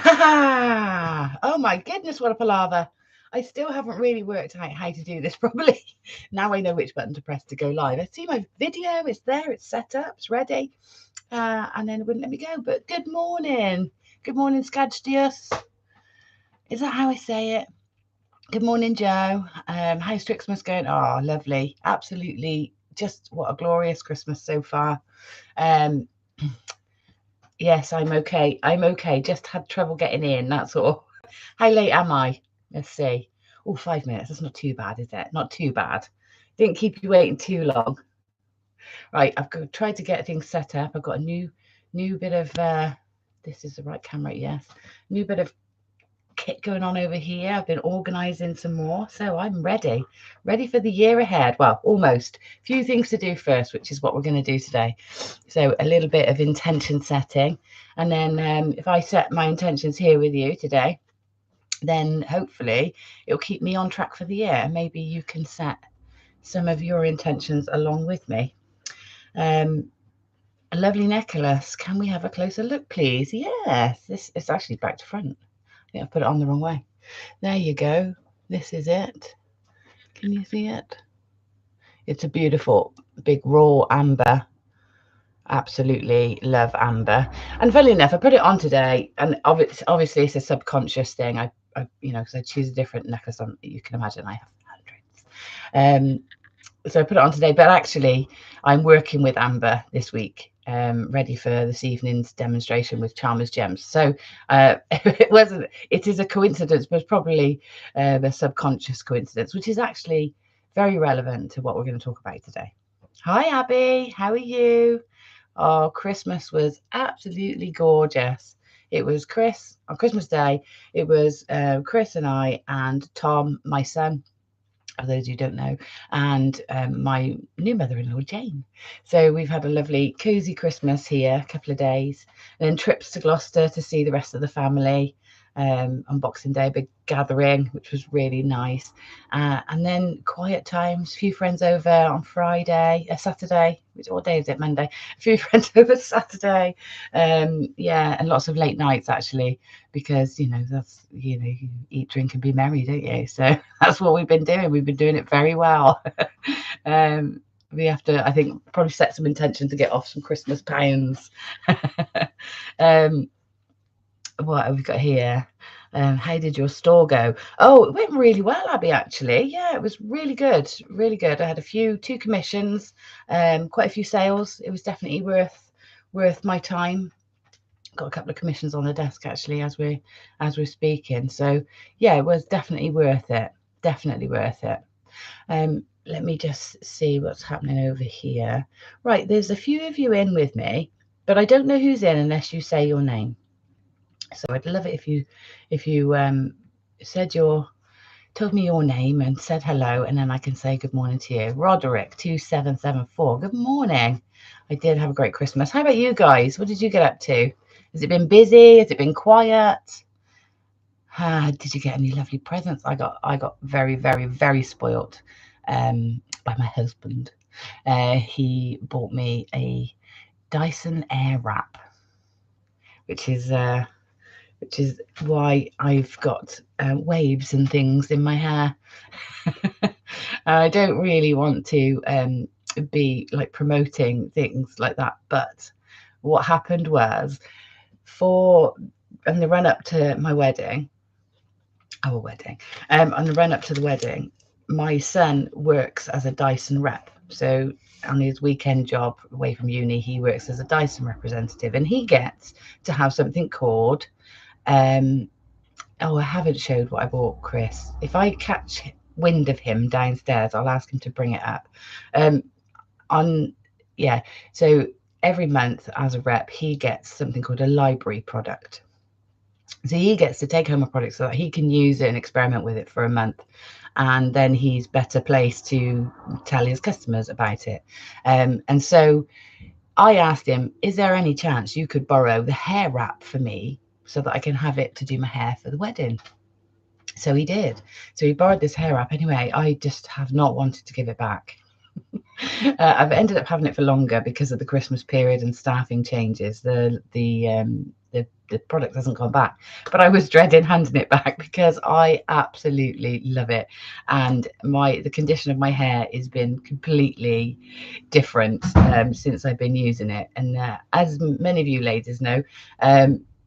Oh my goodness, what a palaver. I still haven't really worked out how to do this properly. Now I know which button to press to go live. I see my video, it's there, it's set up, it's ready. And then it wouldn't let me go. But good morning. Good morning, Skadstius. Is that how I say it? Good morning, Joe. How's Christmas going? Oh, lovely. Absolutely. Just what a glorious Christmas so far. Yes, I'm okay. I'm okay. Just had trouble getting in. That's all. How late am I? Let's see. Oh, 5 minutes. That's not too bad, is it? Not too bad. Didn't keep you waiting too long. Right, I've tried to get things set up. I've got a new bit of this is the right camera, yes. New bit of kit going on over here. I've been organising some more, so I'm ready for the year ahead. Well, almost. A few things to do first, which is what we're going to do today. So a little bit of intention setting, and then if I set my intentions here with you today, then hopefully it'll keep me on track for the year. Maybe you can set some of your intentions along with me. A lovely necklace. Can we have a closer look, please? Yes, this is actually back to front. I think I've put it on the wrong way. There you go. This is it. Can you see it? It's a beautiful big raw amber. Absolutely love amber. And funnily enough, I put it on today, and obviously it's a subconscious thing. I because I choose a different necklace on. You can imagine I have hundreds. So I put it on today, but actually I'm working with amber this week, ready for this evening's demonstration with Charmers Gems. So it is a coincidence, but probably the subconscious coincidence, which is actually very relevant to what we're going to talk about today. Hi, Abby. How are you? Oh, Christmas was absolutely gorgeous. It was Chris on Christmas Day. It was Chris and I and Tom, my son, for those who don't know, and my new mother-in-law, Jane. So we've had a lovely, cosy Christmas here, a couple of days, and then trips to Gloucester to see the rest of the family. On Boxing Day, a big gathering, which was really nice. And then quiet times, a few friends over on Saturday. What day is it? Monday. A few friends over Saturday. Yeah, and lots of late nights actually, because that's you eat, drink, and be merry, don't you? So that's what we've been doing. We've been doing it very well. We have to, I think, probably set some intention to get off some Christmas pounds. What have we got here? How did your store go? Oh, it went really well, Abby, actually. Yeah, it was really good. Really good. I had two commissions, quite a few sales. It was definitely worth my time. Got a couple of commissions on the desk actually as we're speaking. So yeah, it was definitely worth it. Definitely worth it. Let me just see what's happening over here. Right, there's a few of you in with me, but I don't know who's in unless you say your name. So I'd love it if you told me your name and said hello, and then I can say good morning to you. Roderick 2774. Good morning. I did have a great Christmas. How about you guys? What did you get up to? Has it been busy? Has it been quiet? Did you get any lovely presents? I got very, very, very spoilt by my husband. He bought me a Dyson Airwrap, which is why I've got waves and things in my hair. I don't really want to be like promoting things like that, but what happened was in the run up to my wedding, on the run up to the wedding, my son works as a Dyson rep. So on his weekend job away from uni, he works as a Dyson representative, and he gets to have something called I haven't showed what I bought Chris. If I catch wind of him downstairs, I'll ask him to bring it up. So every month as a rep, he gets something called a library product. So he gets to take home a product so that he can use it and experiment with it for a month, and then he's better placed to tell his customers about it. And so I asked him, is there any chance you could borrow the hair wrap for me so that I can have it to do my hair for the wedding? So he did. So he borrowed this hair wrap. Anyway, I just have not wanted to give it back. I've ended up having it for longer because of the Christmas period and staffing changes. The the product hasn't gone back, but I was dreading handing it back because I absolutely love it, and the condition of my hair has been completely different since I've been using it. And as many of you ladies know,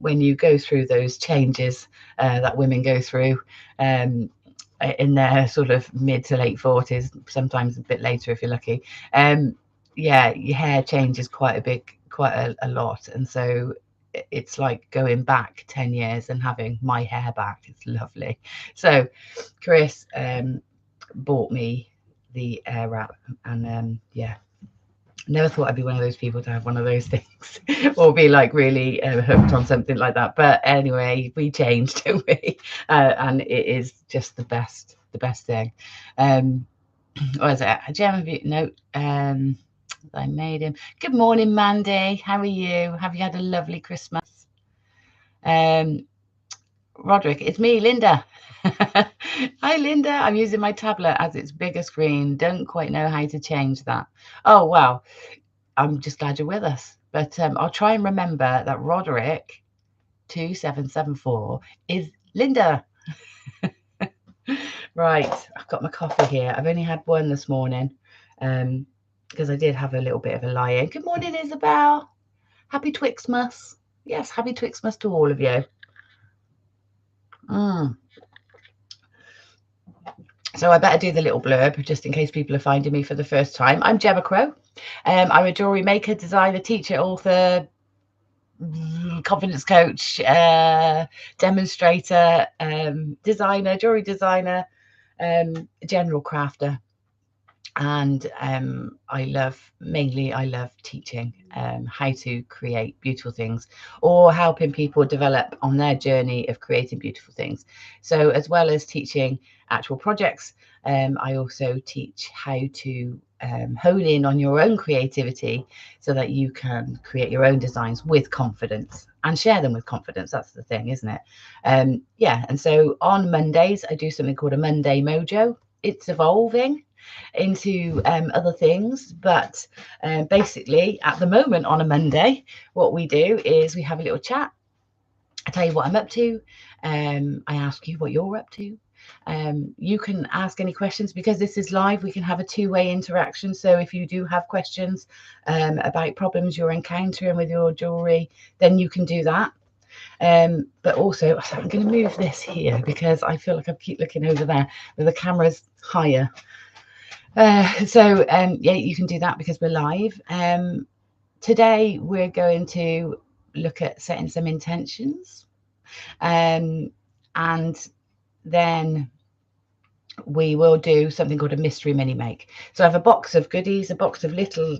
when you go through those changes that women go through in their sort of mid to late 40s, sometimes a bit later if you're lucky, yeah, your hair changes quite a lot. And so it's like going back 10 years and having my hair back. It's lovely. So Chris bought me the air wrap, and yeah, never thought I'd be one of those people to have one of those things or be like really hooked on something like that. But anyway, we changed, don't we? And it is just the best thing. What is it? Gemma, no, I made him. Good morning, Mandy. How are you? Have you had a lovely Christmas? Roderick, it's me, Linda. Hi, Linda. I'm using my tablet as its bigger screen. Don't quite know how to change that. Oh, wow. I'm just glad you're with us. But I'll try and remember that Roderick 2774 is Linda. Right, I've got my coffee here. I've only had one this morning because I did have a little bit of a lie-in. Good morning, Isabel. Happy Twixmas. Yes, happy Twixmas to all of you. So I better do the little blurb just in case people are finding me for the first time. I'm Gemma Crow. I'm a jewellery maker, designer, teacher, author, confidence coach, demonstrator, designer, jewellery designer, general crafter. And I love teaching how to create beautiful things, or helping people develop on their journey of creating beautiful things. So as well as teaching actual projects, I also teach how to hone in on your own creativity so that you can create your own designs with confidence and share them with confidence. That's the thing, isn't it? Yeah. And so on Mondays, I do something called a Monday Mojo. It's evolving into other things, but basically at the moment on a Monday, what we do is we have a little chat. I tell you what I'm up to. I ask you what you're up to. You can ask any questions because this is live. We can have a two-way interaction. So if you do have questions about problems you're encountering with your jewelry, then you can do that. But also I'm going to move this here because I feel like I keep looking over there where the camera's higher. So yeah, you can do that because we're live. Today we're going to look at setting some intentions, and then we will do something called a mystery mini make. So I have a box of goodies, a box of little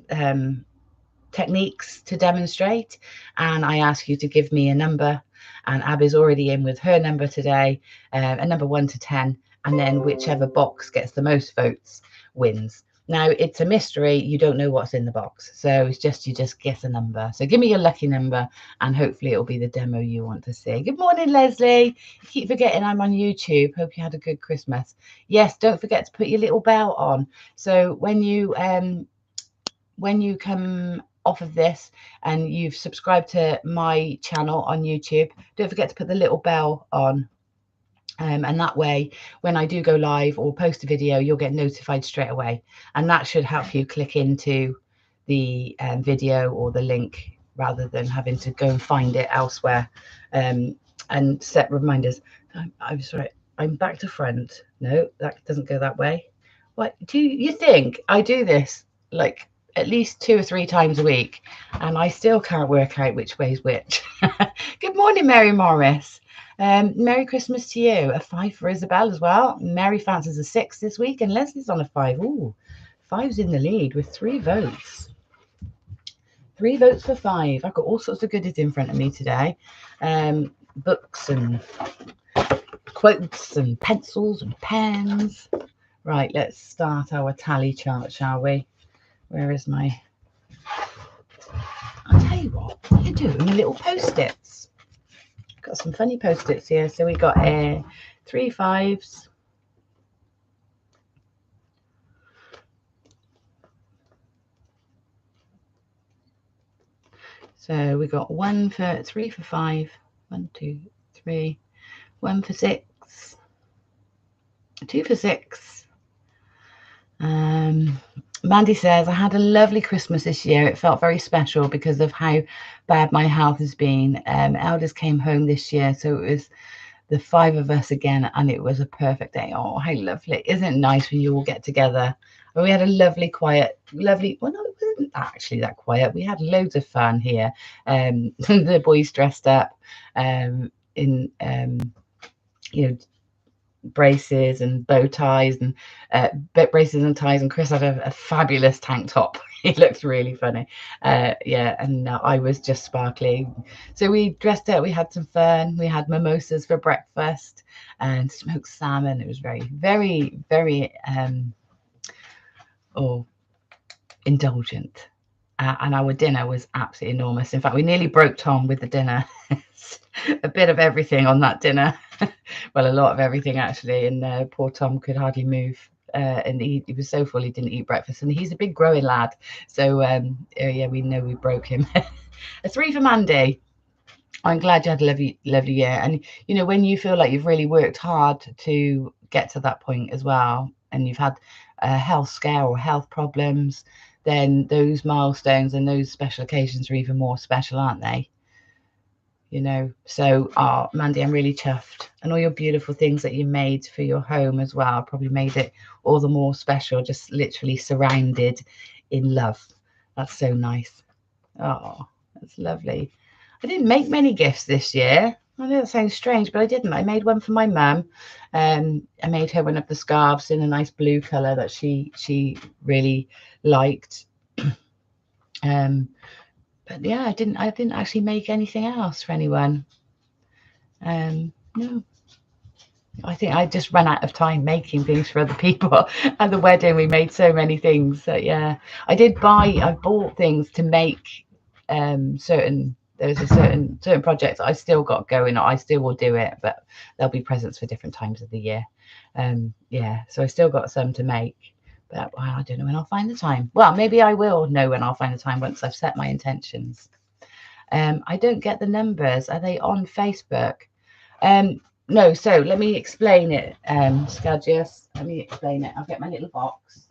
techniques to demonstrate, and I ask you to give me a number, and Abby's already in with her number today, a number 1 to 10, and then whichever box gets the most votes wins. Now it's a mystery, you don't know what's in the box, so it's just you just guess a number. So give me your lucky number and hopefully it'll be the demo you want to see. Good morning, Leslie. You keep forgetting I'm on YouTube. Hope you had a good Christmas. Yes, don't forget to put your little bell on, so when you come off of this and you've subscribed to my channel on YouTube, don't forget to put the little bell on, and that way when I do go live or post a video, you'll get notified straight away, and that should help you click into the video or the link rather than having to go and find it elsewhere, and set reminders. I'm sorry, I'm back to front. No, that doesn't go that way. What do you think? I do this like at least 2 or 3 times a week and I still can't work out which way is which. Good morning, Mary Morris. Merry Christmas to you. A 5 for Isabel as well. Mary fancies a 6 this week and Leslie's on a 5. Ooh, 5's in the lead with 3 votes. 3 votes for 5. I've got all sorts of goodies in front of me today. Books and quotes and pencils and pens. Right, let's start our tally chart, shall we? Where is my... I'll tell you what, you're doing little post-its. Got some funny post-its here. So we got 3 5s. So we got 3 for 5. 1, 2, 3. 1 for 6. 2 for 6. Mandy says, I had a lovely Christmas this year. It felt very special because of how bad my health has been. Elders came home this year, so it was the 5 of us again, and it was a perfect day. Oh, how lovely. Isn't it nice when you all get together? And we had a lovely, quiet, lovely, well, no, it wasn't actually that quiet. We had loads of fun here. The boys dressed up in, you know, braces and bow ties and braces and ties, and Chris had a fabulous tank top. He looked really funny. Yeah, and I was just sparkling. So we dressed up, we had some fun, we had mimosas for breakfast and smoked salmon. It was very, very, very indulgent. And our dinner was absolutely enormous. In fact, we nearly broke Tom with the dinner. A bit of everything on that dinner. Well, a lot of everything actually. And poor Tom could hardly move. And he was so full he didn't eat breakfast. And he's a big growing lad. So yeah, we know we broke him. A 3 for Mandy. I'm glad you had a lovely, lovely year. And you know, when you feel like you've really worked hard to get to that point as well, and you've had a health scare or health problems, then those milestones and those special occasions are even more special, aren't they? You know, so Mandy, I'm really chuffed. And all your beautiful things that you made for your home as well probably made it all the more special, just literally surrounded in love. That's so nice. Oh, that's lovely. I didn't make many gifts this year. I know that sounds strange, but I didn't. I made one for my mum. I made her one of the scarves in a nice blue colour that she really liked. But yeah, I didn't actually make anything else for anyone. No. I think I just ran out of time making things for other people. At the wedding, we made so many things. So yeah, I bought things to make there's a certain project I still got going. I still will do it, but there'll be presents for different times of the year. Yeah, so I still got some to make, but well, I don't know when I'll find the time. Well, maybe I will know when I'll find the time once I've set my intentions. I don't get the numbers. Are they on Facebook? No, so let me explain it, Skadgius. Let me explain it. I'll get my little box.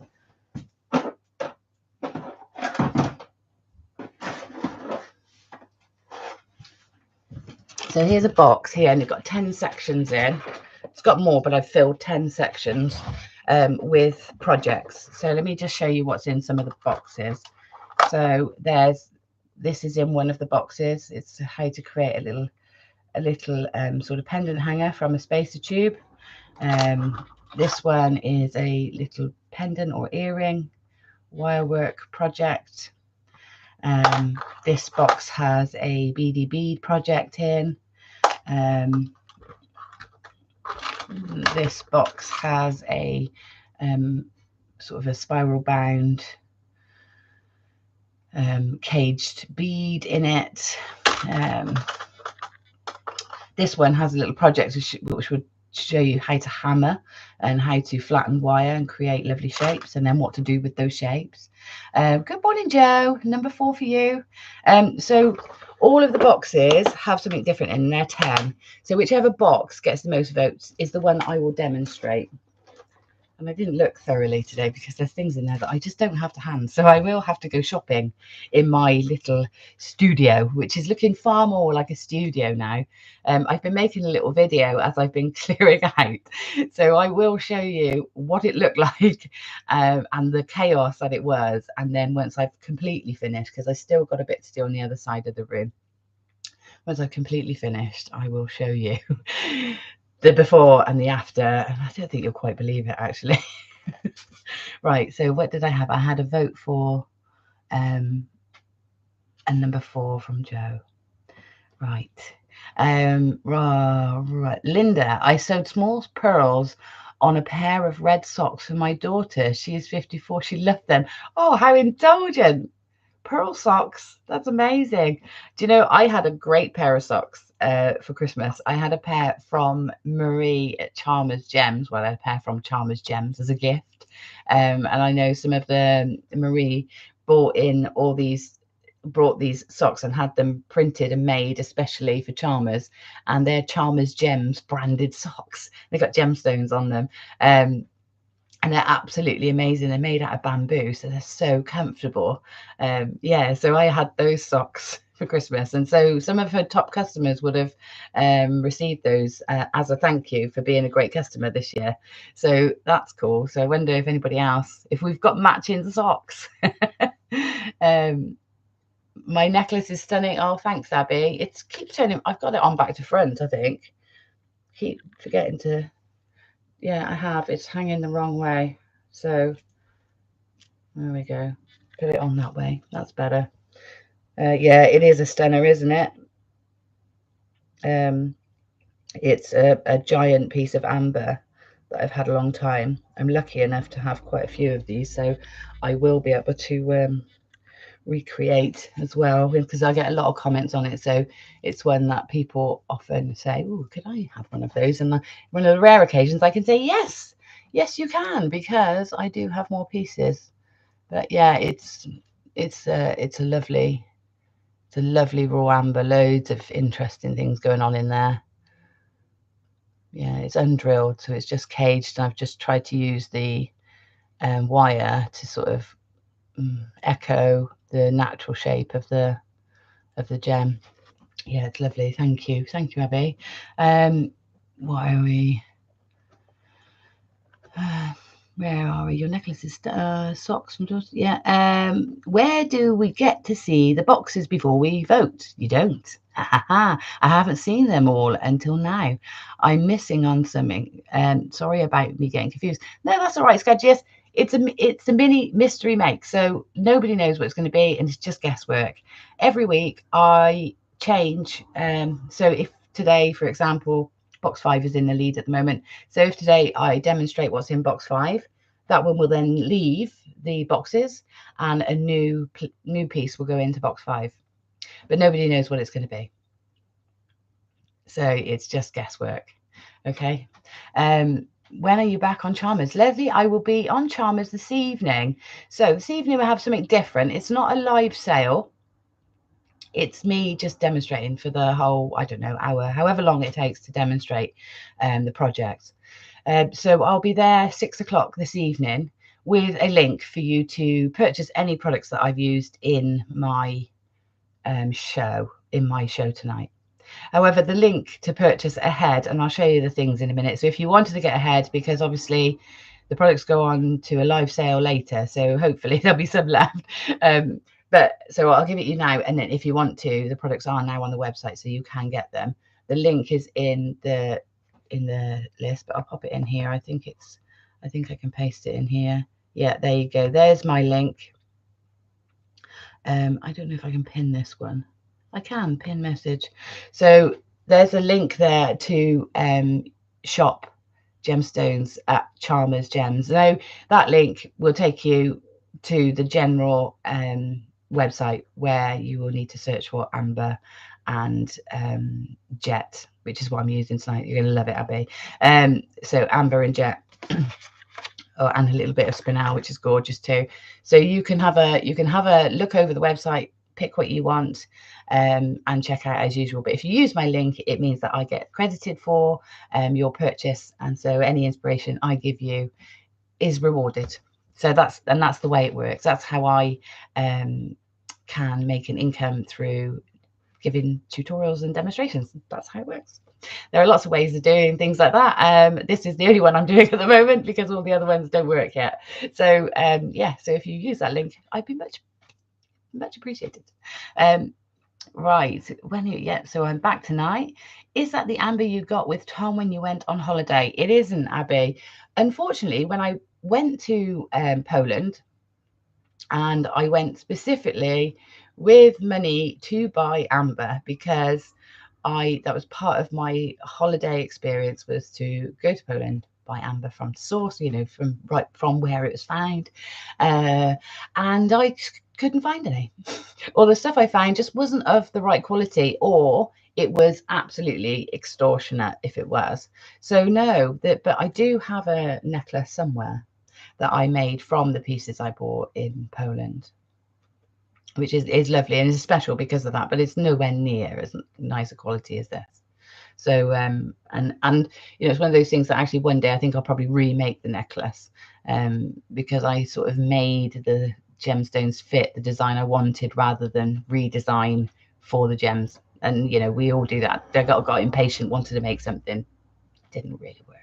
So here's a box here, and it's got 10 sections in. It's got more, but I've filled 10 sections with projects. So let me just show you what's in some of the boxes. So this is in one of the boxes. It's how to create a little sort of pendant hanger from a spacer tube. This one is a little pendant or earring wirework project. This box has a beady bead project in. This box has a sort of a spiral bound caged bead in it. This one has a little project which would show you how to hammer and how to flatten wire and create lovely shapes, and then what to do with those shapes. Good morning, Joe. Number 4 for you. So all of the boxes have something different in. They're 10. So whichever box gets the most votes is the one I will demonstrate. And I didn't look thoroughly today because there's things in there that I just don't have to hand. So I will have to go shopping in my little studio, which is looking far more like a studio now. I've been making a little video as I've been clearing out. So I will show you what it looked like and the chaos that it was. And then once I've completely finished, because I still got a bit to do on the other side of the room. Once I've completely finished, I will show you the before and the after, and I don't think you'll quite believe it actually. Right, so what did I have? I had a vote for a number 4 from Joe. Right. Right. Linda, I sewed small pearls on a pair of red socks for my daughter. She is 54. She loved them. Oh, how indulgent. Pearl socks. That's amazing. Do you know, I had a great pair of socks for Christmas. I had a pair from Marie at Charmers Gems. Well, a pair from Charmers Gems as a gift. And I know some of the Marie bought in all these brought these socks and had them printed and made especially for Charmers, and they're Charmers Gems branded socks. They've got gemstones on them, and they're absolutely amazing. They're made out of bamboo, so they're so comfortable. Yeah, so I had those socks for Christmas, and so some of her top customers would have received those as a thank you for being a great customer this year. So that's cool. So I wonder if anybody else, if we've got matching socks. My necklace is stunning. Oh, thanks, Abby. It keeps turning. I've got it on back to front, I think. Keep forgetting to. Yeah, I have. It's hanging the wrong way. So there we go. Put it on that way. That's better. Yeah, it is a stunner, isn't it? It's a giant piece of amber that I've had a long time. I'm lucky enough to have quite a few of these, so I will be able to recreate as well, because I get a lot of comments on it. So it's one that people often say, oh, could I have one of those? And one of the rare occasions I can say yes, you can, because I do have more pieces. But yeah, it's a lovely raw amber, loads of interesting things going on in there. Yeah, it's undrilled, so it's just caged, and I've just tried to use the wire to sort of echo the natural shape of the gem. Yeah, it's lovely. Thank you, Abby. What are we? Where are we? Your necklaces, socks from George. Yeah. Where do we get to see the boxes before we vote? You don't. I haven't seen them all until now. I'm missing on something. Sorry about me getting confused. No, that's all right, Scud. Yes, it's a mini mystery make, so nobody knows what it's going to be, and it's just guesswork. Every week I change. So if today, for example, box 5 is in the lead at the moment. So if today I demonstrate what's in box 5, that one will then leave the boxes, and a new piece will go into box 5. But nobody knows what it's going to be. So it's just guesswork. Okay. When are you back on Charmers? Leslie, I will be on Charmers this evening. So this evening we have something different. It's not a live sale. It's me just demonstrating for the whole, I don't know, hour, however long it takes to demonstrate the project. So I'll be there 6 o'clock this evening with a link for you to purchase any products that I've used in my show tonight. However, the link to purchase ahead, and I'll show you the things in a minute. So if you wanted to get ahead, because obviously the products go on to a live sale later, so hopefully there'll be some left. But so I'll give it you now, and then if you want to, the products are now on the website, so you can get them. The link is in the list, but I'll pop it in here. I think I can paste it in here. Yeah, there you go. There's my link. I don't know if I can pin this one. I can pin message. So there's a link there to shop gemstones at Charmers Gems. Now that link will take you to the general website, where you will need to search for amber and jet, which is what I'm using tonight. You're going to love it, Abby. So amber and jet. Oh, and a little bit of spinel, which is gorgeous too. So you can have a look over the website, pick what you want, and check out as usual. But if you use my link, it means that I get credited for your purchase, and so any inspiration I give you is rewarded. So that's the way it works. That's how I can make an income through giving tutorials and demonstrations. That's how it works. There are lots of ways of doing things like that. This is the only one I'm doing at the moment, because all the other ones don't work yet. So yeah, so if you use that link, I'd be much appreciated. Right, so I'm back tonight. Is that the amber you got with Tom when you went on holiday? It isn't, Abby. Unfortunately, when I went to Poland, and I went specifically with money to buy amber, because that was part of my holiday experience, was to go to Poland, buy amber from source, from where it was found, and I couldn't find any. Or the stuff I found just wasn't of the right quality, or it was absolutely extortionate if it was. So no, but I do have a necklace somewhere that I made from the pieces I bought in Poland. which is lovely and is special because of that, but it's nowhere near as nice a quality as this. So and you know, it's one of those things that actually one day I think I'll probably remake the necklace, because I sort of made the gemstones fit the design I wanted rather than redesign for the gems. And you know, we all do that. I got impatient, wanted to make something, didn't really work.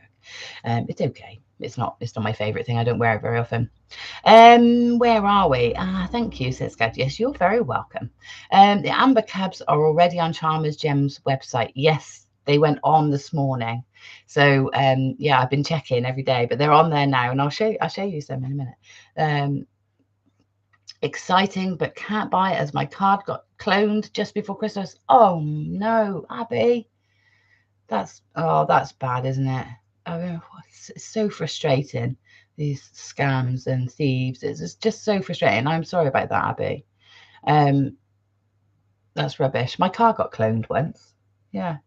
It's okay. It's not my favorite thing. I don't wear it very often. Where are we? Thank you, says Gad. Yes, you're very welcome. The amber cabs are already on Charmers Gems website. Yes, they went on this morning. So yeah, I've been checking every day, but they're on there now, and I'll show you some in a minute. Exciting, but can't buy it as my card got cloned just before Christmas. Oh no, Abby. That's bad, isn't it? I mean, it's so frustrating, these scams and thieves. It's just so frustrating. I'm sorry about that, Abby. That's rubbish. My car got cloned once. Yeah.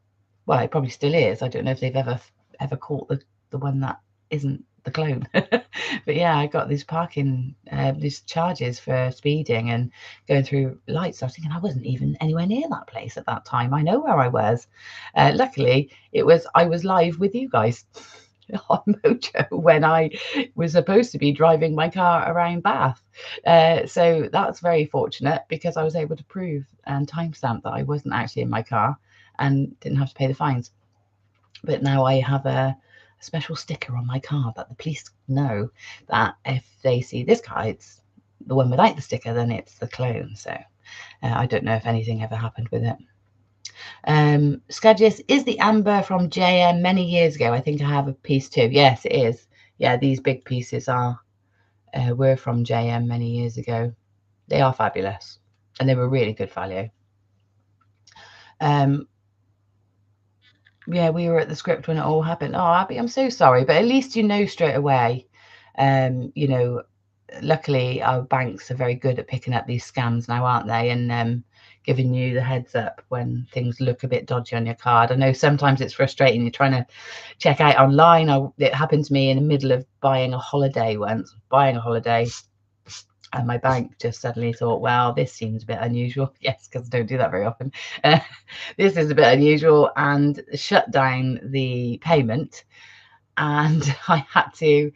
Well, it probably still is. I don't know if they've ever caught the one that isn't the clone. But yeah, I got these these charges for speeding and going through lights. I was thinking I wasn't even anywhere near that place at that time. I know where I was. Luckily, I was live with you guys on Mojo when I was supposed to be driving my car around Bath. So that's very fortunate because I was able to prove and timestamp that I wasn't actually in my car and didn't have to pay the fines. But now I have a special sticker on my car that the police know that if they see this car, it's the one without the sticker, then it's the clone. So I don't know if anything ever happened with it. Skadges, is the amber from JM many years ago? I think I have a piece too. Yes, it is. Yeah, these big pieces were from JM many years ago. They are fabulous and they were really good value. Yeah, we were at the script when it all happened. Oh, Abby, I'm so sorry, but at least you know straight away. You know, luckily our banks are very good at picking up these scams now, aren't they? And giving you the heads up when things look a bit dodgy on your card. I know sometimes it's frustrating. You're trying to check out online. It happened to me in the middle of buying a holiday once. And my bank just suddenly thought, well, this seems a bit unusual. Yes, because I don't do that very often. This is a bit unusual, and shut down the payment. And I had to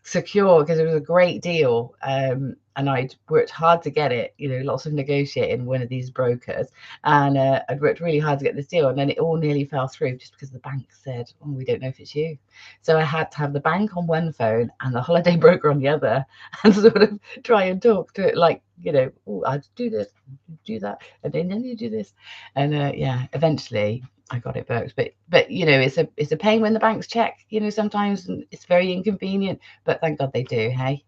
secure, because it was a great deal, and I'd worked hard to get it, you know, lots of negotiating one of these brokers, and I'd worked really hard to get this deal, and then it all nearly fell through just because the bank said, oh, we don't know if it's you. So I had to have the bank on one phone and the holiday broker on the other, and sort of try and talk to it like, you know, oh, I'd do this, do that, and then you do this, and yeah, eventually I got it booked. But you know, it's a pain when the banks check, you know, sometimes it's very inconvenient, but thank God they do. Hey,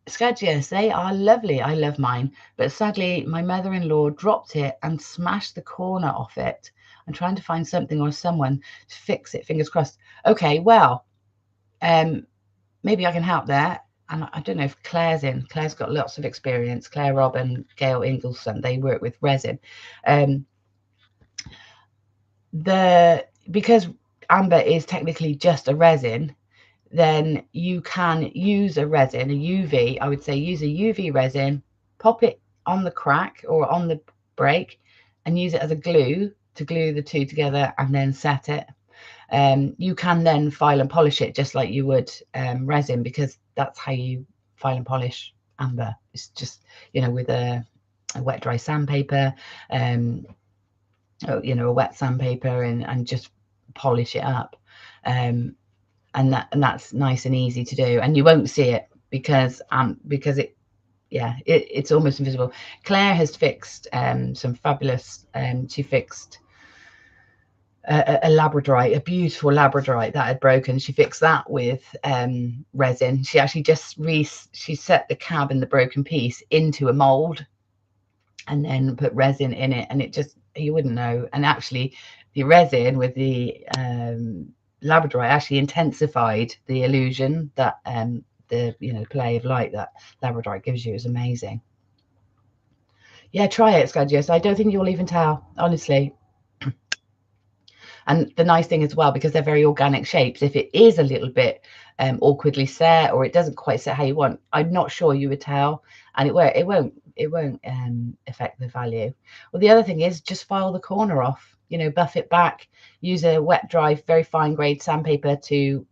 Skadges, they are lovely. I love mine, but sadly my mother-in-law dropped it and smashed the corner off it. I'm trying to find something or someone to fix it, fingers crossed. Okay, well, maybe I can help there. And I don't know if Claire's in. Claire's got lots of experience. Claire Robb and Gail Ingleson, they work with resin. Because amber is technically just a resin, then you can use a resin, a UV. I would say use a UV resin, pop it on the crack or on the break, and use it as a glue to glue the two together, and then set it. You can then file and polish it just like you would resin, because that's how you file and polish amber. It's just, you know, with a wet dry sandpaper, you know, a wet sandpaper, and just polish it up. And that's nice and easy to do, and you won't see it because it's almost invisible. Claire has fixed some fabulous, she fixed a labradorite, a beautiful labradorite that had broken. She fixed that with resin. She actually she set the cab and the broken piece into a mold and then put resin in it, and it just, you wouldn't know. And actually the resin with the labradorite actually intensified the illusion that the, you know, play of light that labradorite gives you is amazing. Yeah, try it, Skadges. I don't think you'll even tell, honestly. And the nice thing as well, because they're very organic shapes, if it is a little bit awkwardly set, or it doesn't quite set how you want, I'm not sure you would tell, and it won't affect the value. Well, the other thing is just file the corner off, you know, buff it back, use a wet dry, very fine grade sandpaper to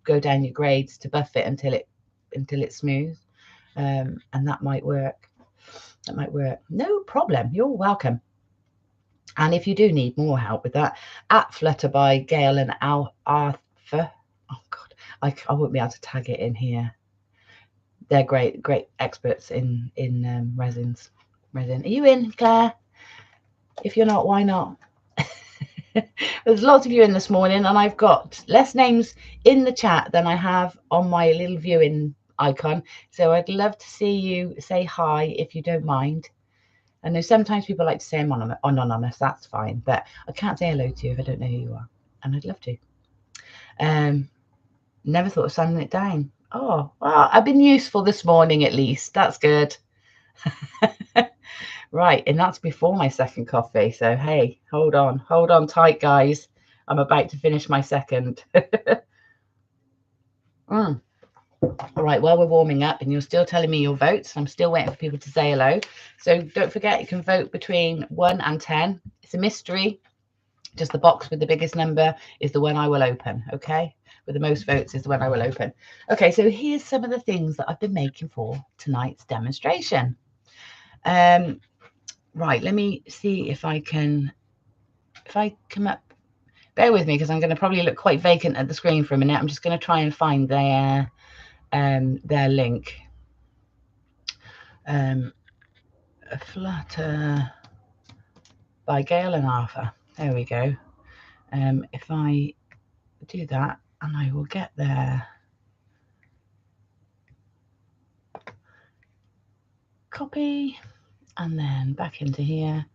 go down your grades to buff it until it's smooth, and that might work. That might work. No problem. You're welcome. And if you do need more help with that, at Flutter by Gail and Arthur. Oh God, I won't be able to tag it in here. They're great experts in resins. Resin. Are you in, Claire? If you're not, why not? There's lots of you in this morning, and I've got less names in the chat than I have on my little viewing icon. So I'd love to see you say hi if you don't mind. I know sometimes people like to say I'm anonymous, that's fine, but I can't say hello to you if I don't know who you are, and I'd love to. Never thought of sanding it down. Oh, well, I've been useful this morning at least. That's good. Right, and that's before my second coffee. So hey, hold on tight, guys. I'm about to finish my second. All right, well, we're warming up and you're still telling me your votes. I'm still waiting for people to say hello. So don't forget, you can vote between 1 and 10. It's a mystery. Just the box with the biggest number is the one I will open, okay? With the most votes is the one I will open. Okay, so here's some of the things that I've been making for tonight's demonstration. Right, let me see if I come up. Bear with me because I'm going to probably look quite vacant at the screen for a minute. I'm just going to try and find their link. Flutter by Gail and Arthur. There we go. If I do that, and I will get there. Copy, and then back into here.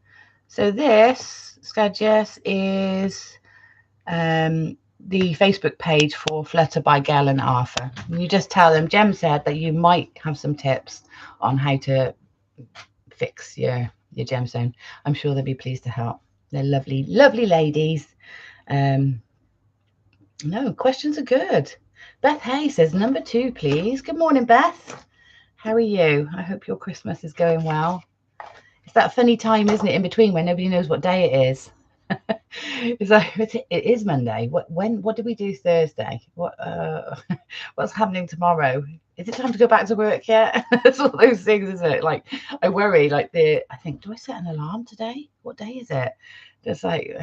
So this, Skadjes, is the Facebook page for Flutter by Gail and Arthur. And you just tell them, Jem said that you might have some tips on how to fix your gemstone. I'm sure they'll be pleased to help. They're lovely, lovely ladies. No, questions are good. Beth Hay says, number 2, please. Good morning, Beth. How are you? I hope your Christmas is going well. It's that funny time, isn't it, in between when nobody knows what day it is. It's like, it is Monday. What did we do Thursday? What's happening tomorrow? Is it time to go back to work yet? It's all those things, isn't it? Like, I worry, like I think, do I set an alarm today? What day is it? Just like,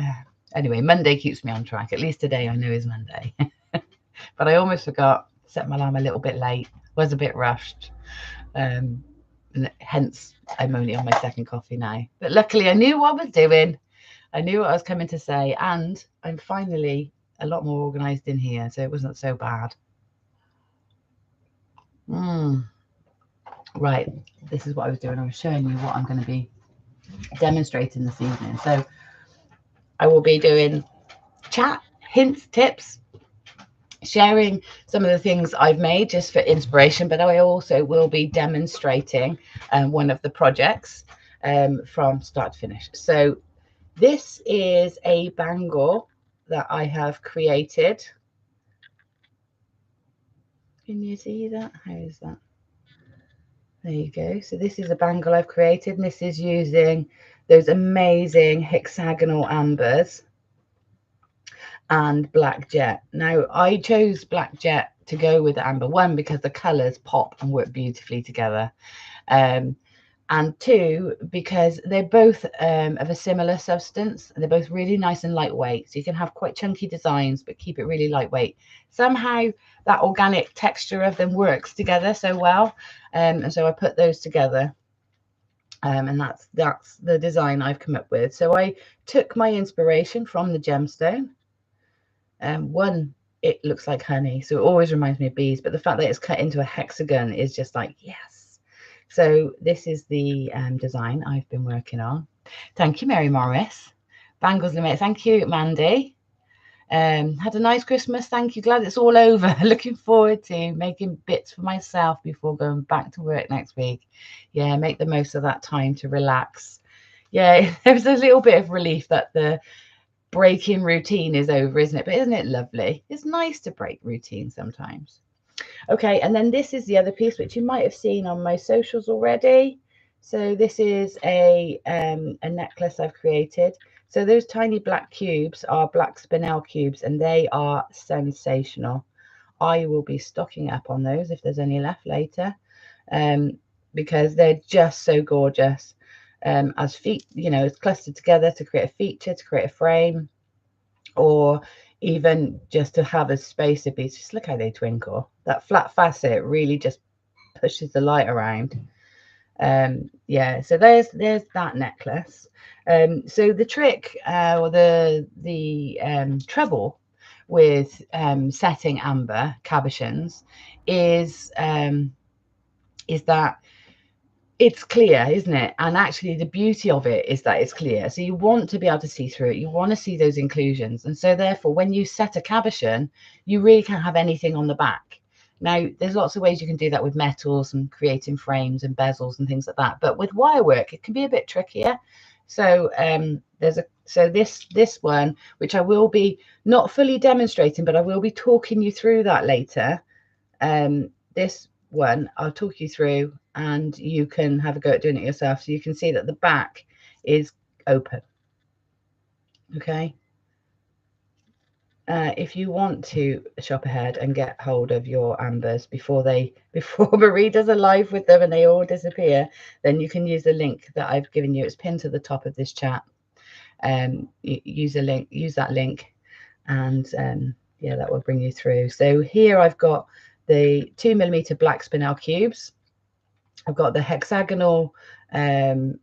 anyway, Monday keeps me on track. At least today I know is Monday. But I almost forgot, set my alarm a little bit late, was a bit rushed. And hence, I'm only on my second coffee now. But luckily, I knew what I was doing. I knew what I was coming to say. And I'm finally a lot more organised in here. So it wasn't so bad. Right. This is what I was doing. I was showing you what I'm going to be demonstrating this evening. So I will be doing chat, hints, tips, sharing some of the things I've made just for inspiration, but I also will be demonstrating one of the projects from start to finish. So this is a bangle that I have created. Can you see that? How is that? There you go. So this is a bangle I've created, and this is using those amazing hexagonal ambers and black jet. Now I chose black jet to go with amber, 1 because the colors pop and work beautifully together, and 2 because they're both of a similar substance. They're both really nice and lightweight, so you can have quite chunky designs but keep it really lightweight. Somehow that organic texture of them works together so well, and so I put those together, and that's the design I've come up with. So I took my inspiration from the gemstone. 1, it looks like honey, so it always reminds me of bees, but the fact that it's cut into a hexagon is just like, yes. So this is the design I've been working on. Thank you, Mary Morris. Bangles Limit. Thank you, Mandy. Had a nice Christmas. Thank you. Glad it's all over. Looking forward to making bits for myself before going back to work next week. Yeah, make the most of that time to relax. Yeah, there was a little bit of relief that the breaking routine is over, isn't it? But isn't it lovely? It's nice to break routine sometimes. Okay, and then this is the other piece which you might have seen on my socials already. So this is a necklace I've created. So those tiny black cubes are black spinel cubes, and they are sensational. I will be stocking up on those if there's any left later, because they're just so gorgeous. As feet, you know, it's clustered together to create a feature, to create a frame, or even just to have a space of beads. Just look how they twinkle. That flat facet really just pushes the light around. Yeah, so there's that necklace. So the trick, or the trouble with setting amber cabochons is that it's clear, isn't it? And actually the beauty of it is that it's clear. So you want to be able to see through it. You want to see those inclusions. And so therefore, when you set a cabochon, you really can't have anything on the back. Now, there's lots of ways you can do that with metals and creating frames and bezels and things like that. But with wire work, it can be a bit trickier. So this one, which I will be not fully demonstrating, but I will be talking you through that later. This one I'll talk you through, and you can have a go at doing it yourself. So you can see that the back is open. Okay. If you want to shop ahead and get hold of your ambers before Marie does a live with them and they all disappear, then you can use the link that I've given you. It's pinned to the top of this chat. Use that link, and yeah, that will bring you through. So here I've got the 2mm black spinel cubes. I've got the hexagonal amber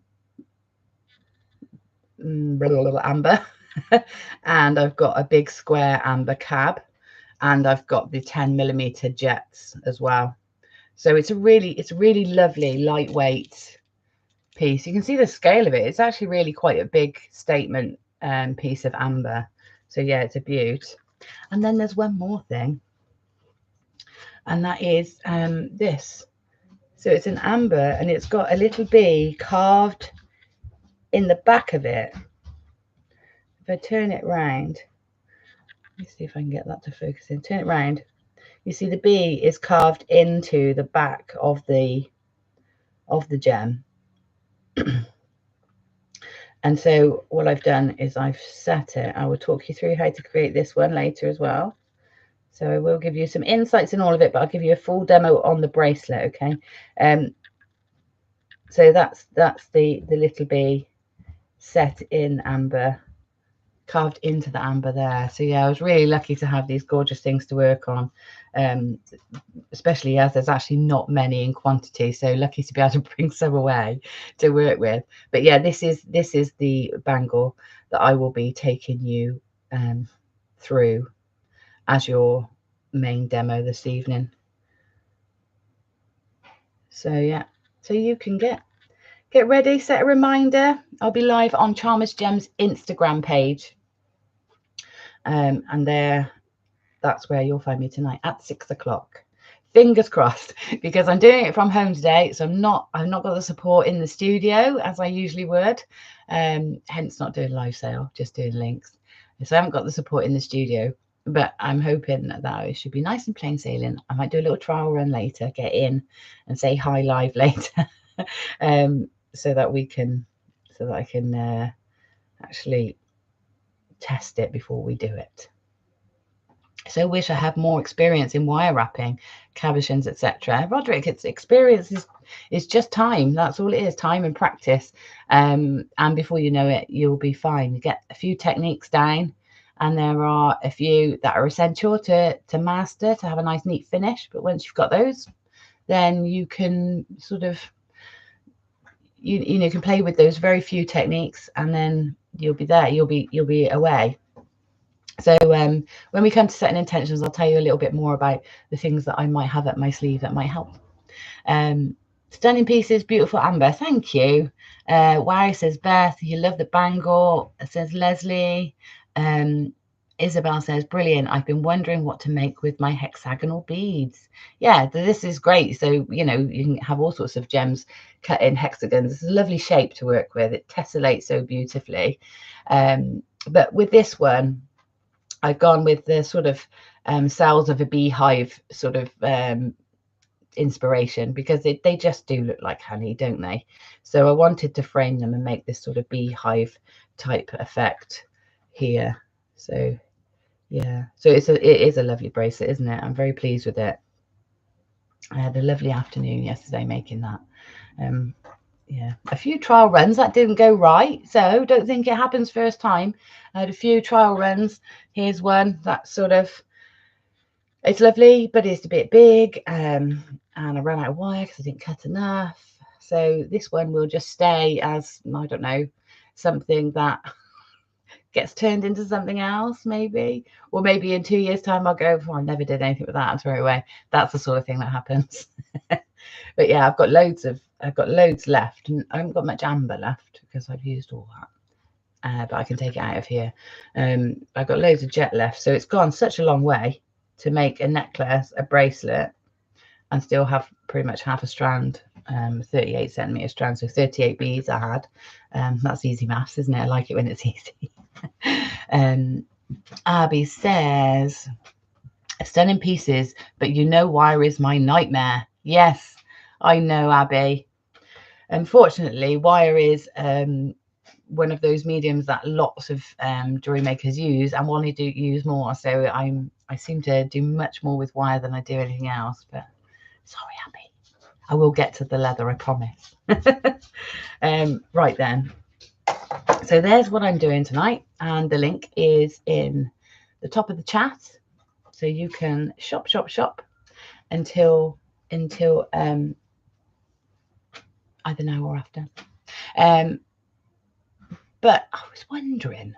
and I've got a big square amber cab, and I've got the 10mm jets as well. So it's a really lovely lightweight piece. You can see the scale of it. It's actually really quite a big statement piece of amber. So yeah, it's a beaut. And then there's one more thing, and that is this. So it's an amber, and it's got a little bee carved in the back of it. If I turn it round, let me see if I can get that to focus in. Turn it round. You see the bee is carved into the back of the gem. And so what I've done is I've set it. I will talk you through how to create this one later as well. So I will give you some insights in all of it, but I'll give you a full demo on the bracelet, okay? So that's the little bee set in amber, carved into the amber there. So yeah, I was really lucky to have these gorgeous things to work on, especially as there's actually not many in quantity. So lucky to be able to bring some away to work with. But yeah, this is the bangle that I will be taking you through as your main demo this evening. So yeah, so you can get ready, set a reminder. I'll be live on Charmers Gems Instagram page, and that's where you'll find me tonight at 6 o'clock. Fingers crossed, because I'm doing it from home today, so I've not got the support in the studio as I usually would, hence not doing live sale, just doing links. So I haven't got the support in the studio, but I'm hoping that it should be nice and plain sailing. I might do a little trial run later, get in and say hi live later, so that I can actually test it before we do it. So wish I had more experience in wire wrapping, cabochons, etc. Roderick, it's experience is just time. That's all it is, time and practice. And before you know it, you'll be fine. You get a few techniques down, and there are a few that are essential to master, to have a nice neat finish. But once you've got those, then you can sort of you know, can play with those very few techniques, and then you'll be there. You'll be away. So when we come to setting intentions, I'll tell you a little bit more about the things that I might have up my sleeve that might help. Stunning pieces, beautiful amber. Thank you. Wow, says Beth. You love the bangle, says Leslie. Isabel says, brilliant. I've been wondering what to make with my hexagonal beads. Yeah, this is great. So, you know, you can have all sorts of gems cut in hexagons. It's a lovely shape to work with. It tessellates so beautifully. But with this one, I've gone with the sort of cells of a beehive sort of inspiration, because they just do look like honey, don't they? So I wanted to frame them and make this sort of beehive type effect here. So yeah, so it is a lovely bracelet, isn't it? I'm very pleased with it. I had a lovely afternoon yesterday making that. Yeah, a few trial runs that didn't go right, so don't think it happens first time. I had a few trial runs. Here's one that sort of, it's lovely, but it's a bit big, and I ran out of wire because I didn't cut enough. So this one will just stay as, I don't know, something that gets turned into something else, maybe. Or maybe in 2 years' time I'll go, oh, I never did anything with that and throw it away. That's the sort of thing that happens. But yeah, I've got loads left, and I haven't got much amber left because I've used all that. But I can take it out of here. I've got loads of jet left, so it's gone such a long way to make a necklace, a bracelet, and still have pretty much half a strand, 38 centimetre strand, so 38 beads I had. That's easy maths, isn't it? I like it when it's easy. Abby says, it's done in pieces, but you know wire is my nightmare. Yes, I know, Abby. Unfortunately, wire is one of those mediums that lots of jewelry makers use and want to use more. So I seem to do much more with wire than I do anything else. But sorry, Abby. I will get to the leather, I promise. Right then. So there's what I'm doing tonight, and the link is in the top of the chat, so you can shop until either now or after. But I was wondering,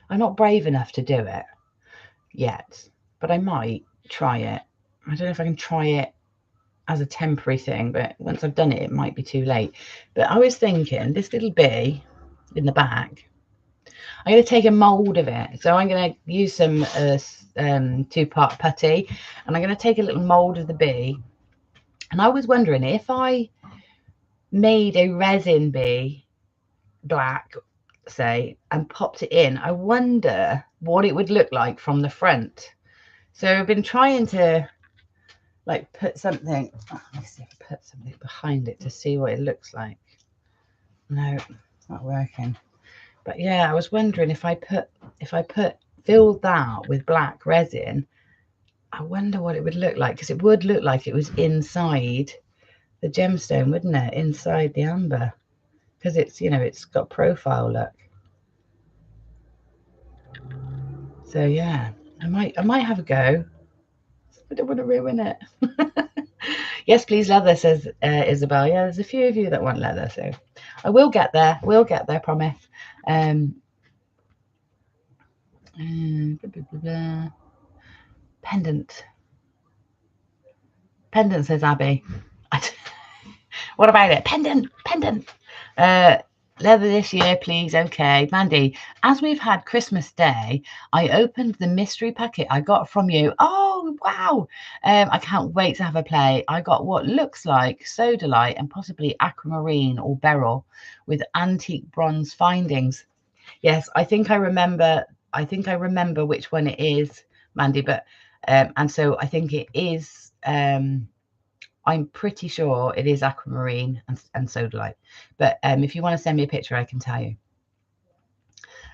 I'm not brave enough to do it yet, but I might try it. I don't know if I can try it as a temporary thing, but once I've done it, it might be too late. But I was thinking, this little bee in the back, I'm going to take a mold of it. So I'm going to use some 2-part putty, and I'm going to take a little mold of the bee. And I was wondering if I made a resin bee black, say, and popped it in, I wonder what it would look like from the front. So I've been trying to like put something, let me see if I put something behind it to see what it looks like. No, it's not working. But yeah, I was wondering if I filled that with black resin, I wonder what it would look like, because it would look like it was inside the gemstone, wouldn't it? Inside the amber, because it's, you know, it's got profile look. So yeah, I might have a go. I don't want to ruin it. Yes, please, leather, says Isabel. Yeah, there's a few of you that want leather, so I will get there. We'll get there, promise. Blah, blah, blah. Pendant, says Abby. What about it? Pendant. Leather this year, please. Okay, Mandy, as we've had Christmas Day, I opened the mystery packet I got from you. Oh, wow. I can't wait to have a play. I got what looks like sodalite and possibly aquamarine or beryl with antique bronze findings. Yes, I think I remember which one it is, Mandy, but and so I think it is I'm pretty sure it is aquamarine and sodalite. But if you want to send me a picture, I can tell you.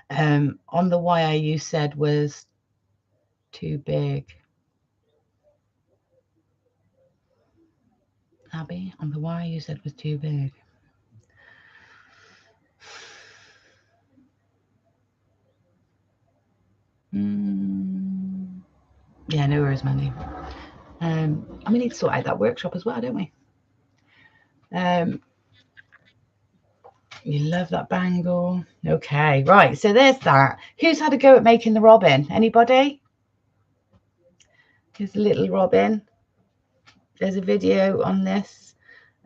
On the wire you said was too big. Abby, on the wire you said was too big. Yeah, no worries, Mandy. And we need to sort out that workshop as well, don't we? You love that bangle. Okay, right. So there's that. Who's had a go at making the robin? Anybody? Here's a little robin. There's a video on this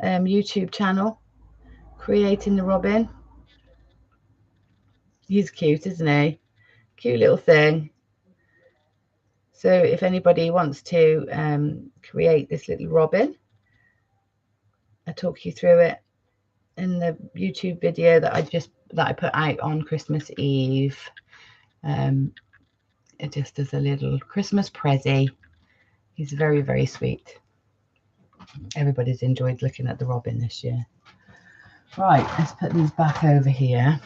YouTube channel, creating the robin. He's cute, isn't he? Cute little thing. So if anybody wants to create this little robin, I'll talk you through it in the YouTube video that I put out on Christmas Eve. It just as a little Christmas prezzy. He's very, very sweet. Everybody's enjoyed looking at the robin this year. Right, let's put these back over here.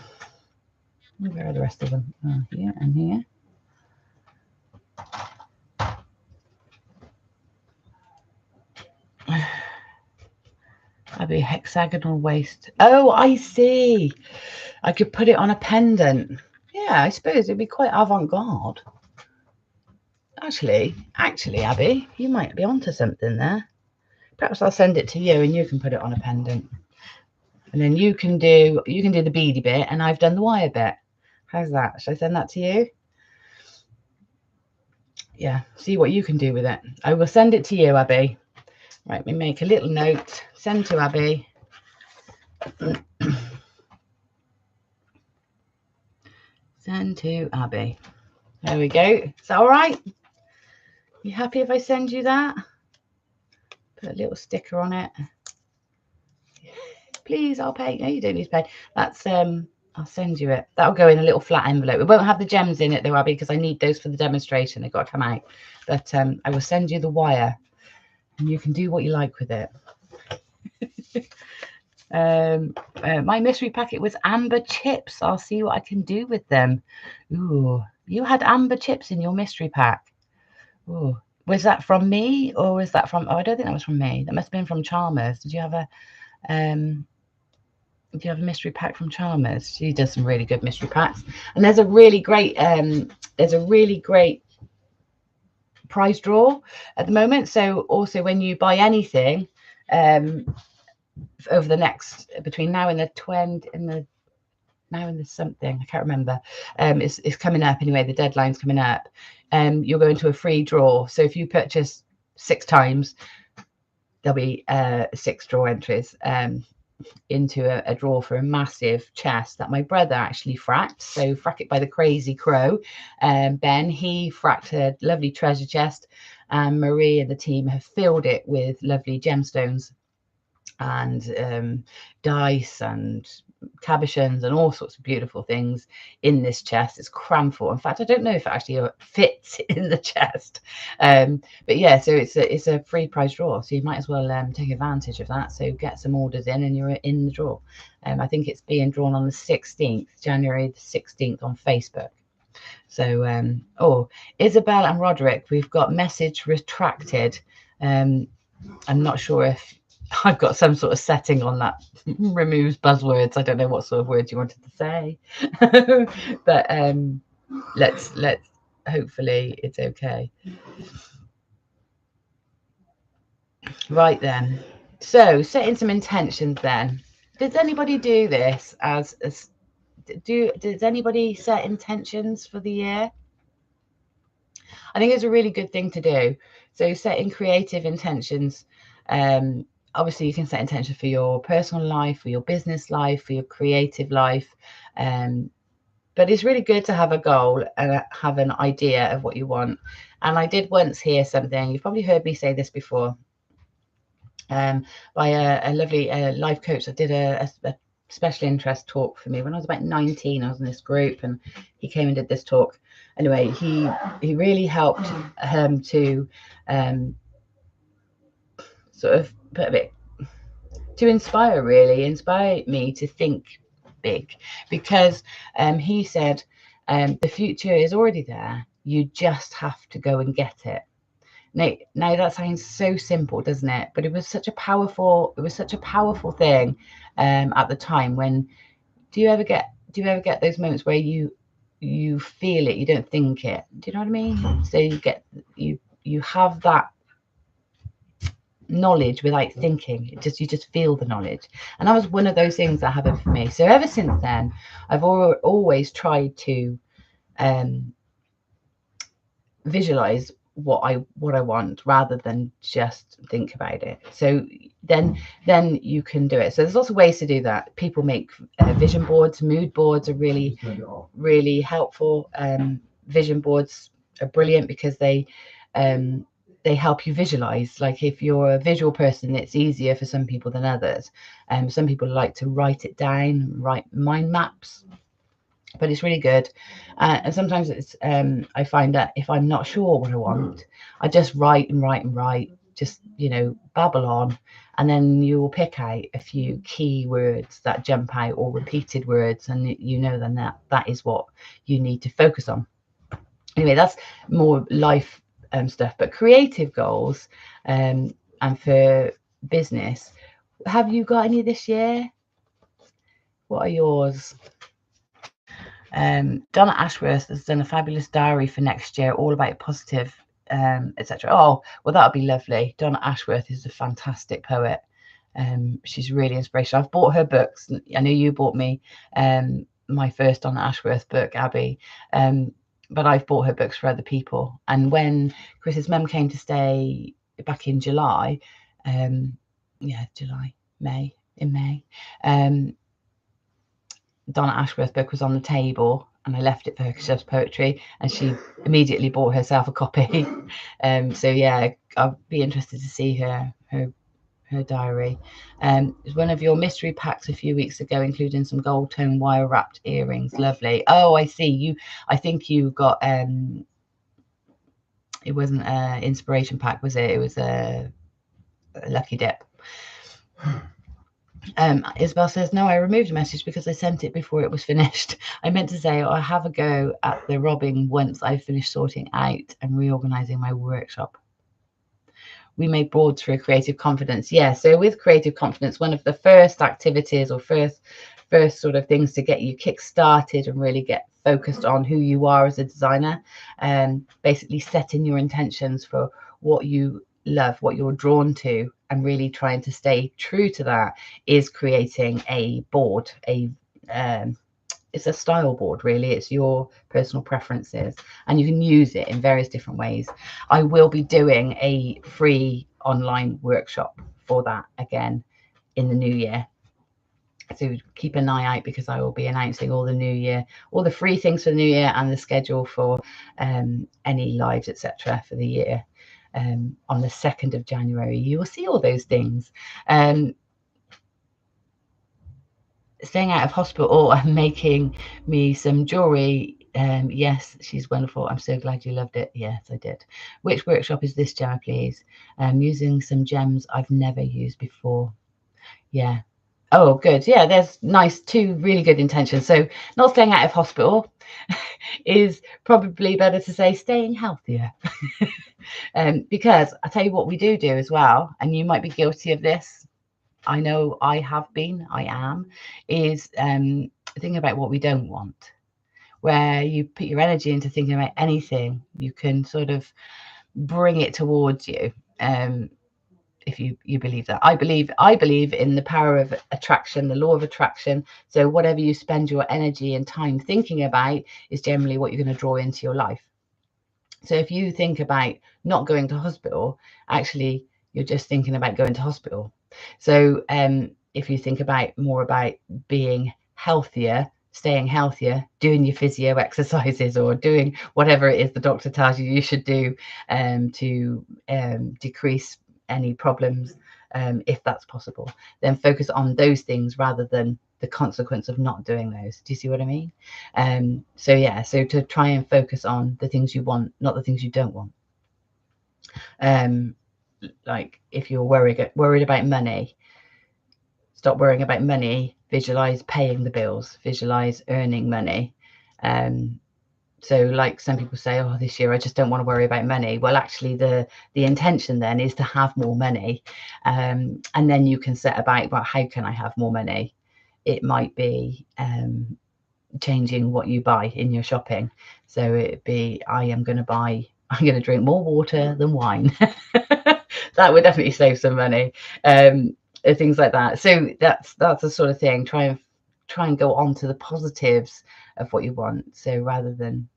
Where are the rest of them? Oh, here and here. That'd be a hexagonal waist. Oh, I see. I could put it on a pendant. Yeah, I suppose it'd be quite avant-garde. Actually, Abby, you might be onto something there. Perhaps I'll send it to you and you can put it on a pendant. And then you can do the beady bit and I've done the wire bit. How's that? Should I send that to you? Yeah, see what you can do with it. I will send it to you, Abby. Right, we make a little note. Send to Abby. Send to Abby. There we go. Is that all right? You happy if I send you that? Put a little sticker on it. Please, I'll pay. No, you don't need to pay. That's I'll send you it. That'll go in a little flat envelope. It won't have the gems in it though, Abby, because I need those for the demonstration. They've got to come out. But I will send you the wire and you can do what you like with it. My mystery packet was amber chips. I'll see what I can do with them. Ooh, you had amber chips in your mystery pack. Ooh, was that from me or was that from? Oh, I don't think that was from me. That must have been from Chalmers. Did you have a mystery pack from Chalmers? She does some really good mystery packs, and there's a really great prize draw at the moment. So also when you buy anything, over the next between now and the 20 and the now and the something, I can't remember, it's coming up anyway, the deadline's coming up, you'll go into a free draw. So if you purchase 6 times, there'll be 6 draw entries into a draw for a massive chest that my brother actually fracked. So Frack It by the Crazy Crow, Ben, he fracked a lovely treasure chest, and Marie and the team have filled it with lovely gemstones and dice and cabochons and all sorts of beautiful things in this chest. It's crammed full. In fact, I don't know if it actually fits in the chest, but yeah, so it's a free prize draw, so you might as well take advantage of that. So get some orders in and you're in the draw. I think it's being drawn on the 16th, January the 16th on Facebook. So oh, Isabel and Roderick, we've got message retracted. I'm not sure if I've got some sort of setting on that removes buzzwords. I don't know what sort of words you wanted to say, but let's hopefully it's okay. Right then, so setting some intentions then. Does anybody do this does anybody set intentions for the year? I think it's a really good thing to do. So setting creative intentions. Obviously, you can set intention for your personal life, for your business life, for your creative life. But it's really good to have a goal and have an idea of what you want. And I did once hear something, you've probably heard me say this before, by a lovely life coach that did a special interest talk for me when I was about 19. I was in this group and he came and did this talk. Anyway, he really helped to sort of put a bit to inspire me to think big, because he said the future is already there, you just have to go and get it. Now that sounds so simple, doesn't it? But it was such a powerful thing at the time. When do you ever get those moments where you feel it, you don't think it? Do you know what I mean? So you have that knowledge without thinking. You just feel the knowledge, and that was one of those things that happened for me. So ever since then, I've always tried to visualize what I want rather than just think about it. So then you can do it. So there's lots of ways to do that. People make vision boards. Mood boards are really helpful. Vision boards are brilliant because they help you visualize. Like if you're a visual person, it's easier for some people than others. Some people like to write it down, write mind maps. but it's really good. And sometimes it's I find that if I'm not sure what I want, I just write and write and write, just, you know, babble on, and then you will pick out a few key words that jump out, or repeated words, and you know then that is what you need to focus on. Anyway, that's more life stuff. But creative goals and for business, have you got any this year? What are yours? Donna Ashworth has done a fabulous diary for next year, all about positive, etc. Oh, well, that'll be lovely. Donna Ashworth is a fantastic poet. She's really inspirational. I've bought her books. I know you bought me my first Donna Ashworth book, Abby, but I've bought her books for other people. And when Chris's mum came to stay back in July, May, Donna Ashworth book was on the table, and I left it for her because she loves poetry, and she immediately bought herself a copy. So yeah, I'll be interested to see her diary. It was one of your mystery packs a few weeks ago, including some gold tone wire wrapped earrings. Lovely. Oh, I see. I think you got it wasn't an inspiration pack, was it? It was a lucky dip. Isabel says, no, I removed a message because I sent it before it was finished. I meant to say, I'll have a go at the robbing once I finish sorting out and reorganizing my workshop. We made boards for a creative confidence. Yeah, so with creative confidence, one of the first activities or first sort of things to get you kick-started and really get focused on who you are as a designer, and basically setting your intentions for what you love, what you're drawn to, and really trying to stay true to that, is creating a board. It's a style board, really. It's your personal preferences, and you can use it in various different ways. I will be doing a free online workshop for that again in the new year, so keep an eye out, because I will be announcing all the free things for the new year, and the schedule for any lives, etc., for the year. On the 2nd of January, you will see all those things. Staying out of hospital and making me some jewelry. Yes, she's wonderful. I'm so glad you loved it. Yes, I did. Which workshop is this, Gemma, please? Using some gems I've never used before. Yeah. Oh, good. Yeah, there's two really good intentions. So not staying out of hospital is probably better to say staying healthier. Because I tell you what we do as well, and you might be guilty of this. I know I have been, I am, is thinking about what we don't want. Where you put your energy into thinking about anything, you can sort of bring it towards you. If you believe that. I believe in the power of attraction, the law of attraction. So whatever you spend your energy and time thinking about is generally what you're going to draw into your life. So if you think about not going to hospital, actually you're just thinking about going to hospital. So if you think more about being healthier, staying healthier, doing your physio exercises, or doing whatever it is the doctor tells you should do to decrease any problems, if that's possible, then focus on those things rather than the consequence of not doing those. Do you see what I mean? So yeah, so to try and focus on the things you want, not the things you don't want. Like if you're worried about money, stop worrying about money, visualize paying the bills, visualize earning money. So like some people say, oh, this year I just don't want to worry about money. Well, actually the intention then is to have more money, and then you can set about, well, how can I have more money? It might be changing what you buy in your shopping. So it'd be, I'm going to drink more water than wine. That would definitely save some money. Things like that. So that's the sort of thing. Try and go on to the positives of what you want. So rather than,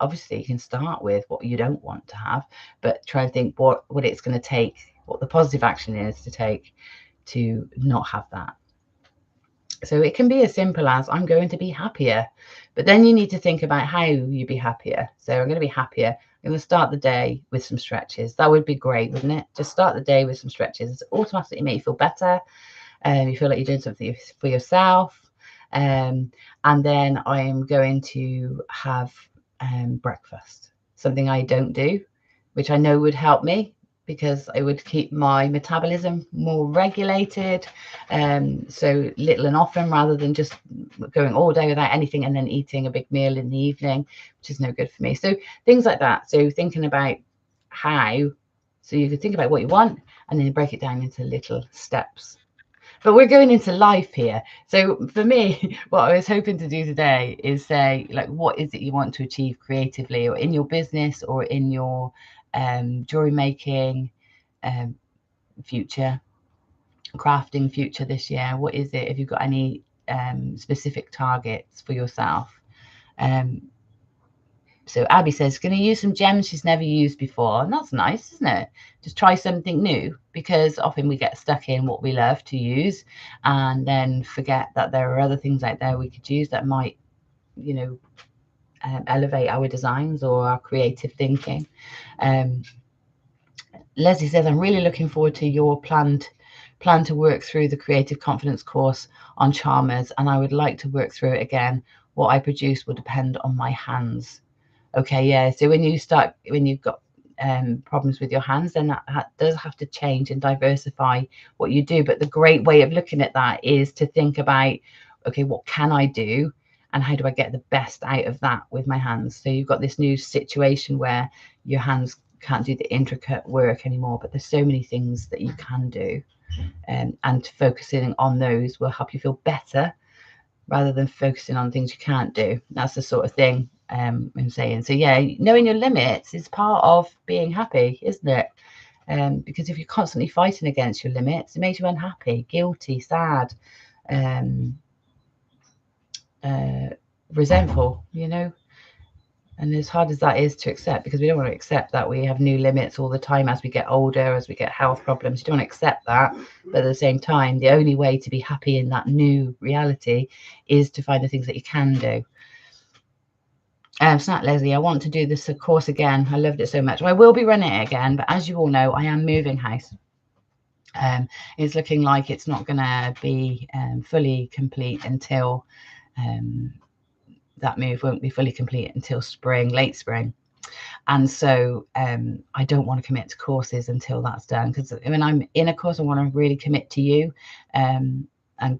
obviously you can start with what you don't want to have, but try and think what it's going to take, what the positive action is to take to not have that. So it can be as simple as, I'm going to be happier, but then you need to think about how you be happier. So I'm going to be happier. I'm going to start the day with some stretches. That would be great, wouldn't it? Just start the day with some stretches. It's automatically make you feel better. You feel like you're doing something for yourself. and then I'm going to have breakfast, something I don't do, which I know would help me because it would keep my metabolism more regulated, so little and often, rather than just going all day without anything and then eating a big meal in the evening, which is no good for me. So things like that. So thinking about how, so you could think about what you want and then break it down into little steps. But we're going into life here. So for me, what I was hoping to do today is say, like, what is it you want to achieve creatively, or in your business, or in your jewelry making future, crafting future this year? What is it? Have you got any specific targets for yourself? So Abby says, going to use some gems she's never used before. And that's nice, isn't it? Just try something new, because often we get stuck in what we love to use and then forget that there are other things out there we could use that might, you know, elevate our designs or our creative thinking. Leslie says, I'm really looking forward to your plan to work through the Creative Confidence course on Charmers, and I would like to work through it again. What I produce will depend on my hands. Okay, yeah. So when you've got problems with your hands, then that does have to change and diversify what you do. But the great way of looking at that is to think about, okay, what can I do, and how do I get the best out of that with my hands? So you've got this new situation where your hands can't do the intricate work anymore, but there's so many things that you can do, and focusing on those will help you feel better rather than focusing on things you can't do. That's the sort of thing I'm saying. So yeah, knowing your limits is part of being happy, isn't it? Because if you're constantly fighting against your limits, it makes you unhappy, guilty, sad, resentful, you know. And as hard as that is to accept, because we don't want to accept that we have new limits all the time as we get older, as we get health problems. You don't want to accept that. But at the same time, the only way to be happy in that new reality is to find the things that you can do. Snap Leslie, I want to do this course again. I loved it so much. Well, I will be running it again, but as you all know, I am moving house. It's looking like it's not going to be fully complete until that move won't be fully complete until spring, late spring. And so I don't want to commit to courses until that's done, because when I'm in a course, I want to really commit to you and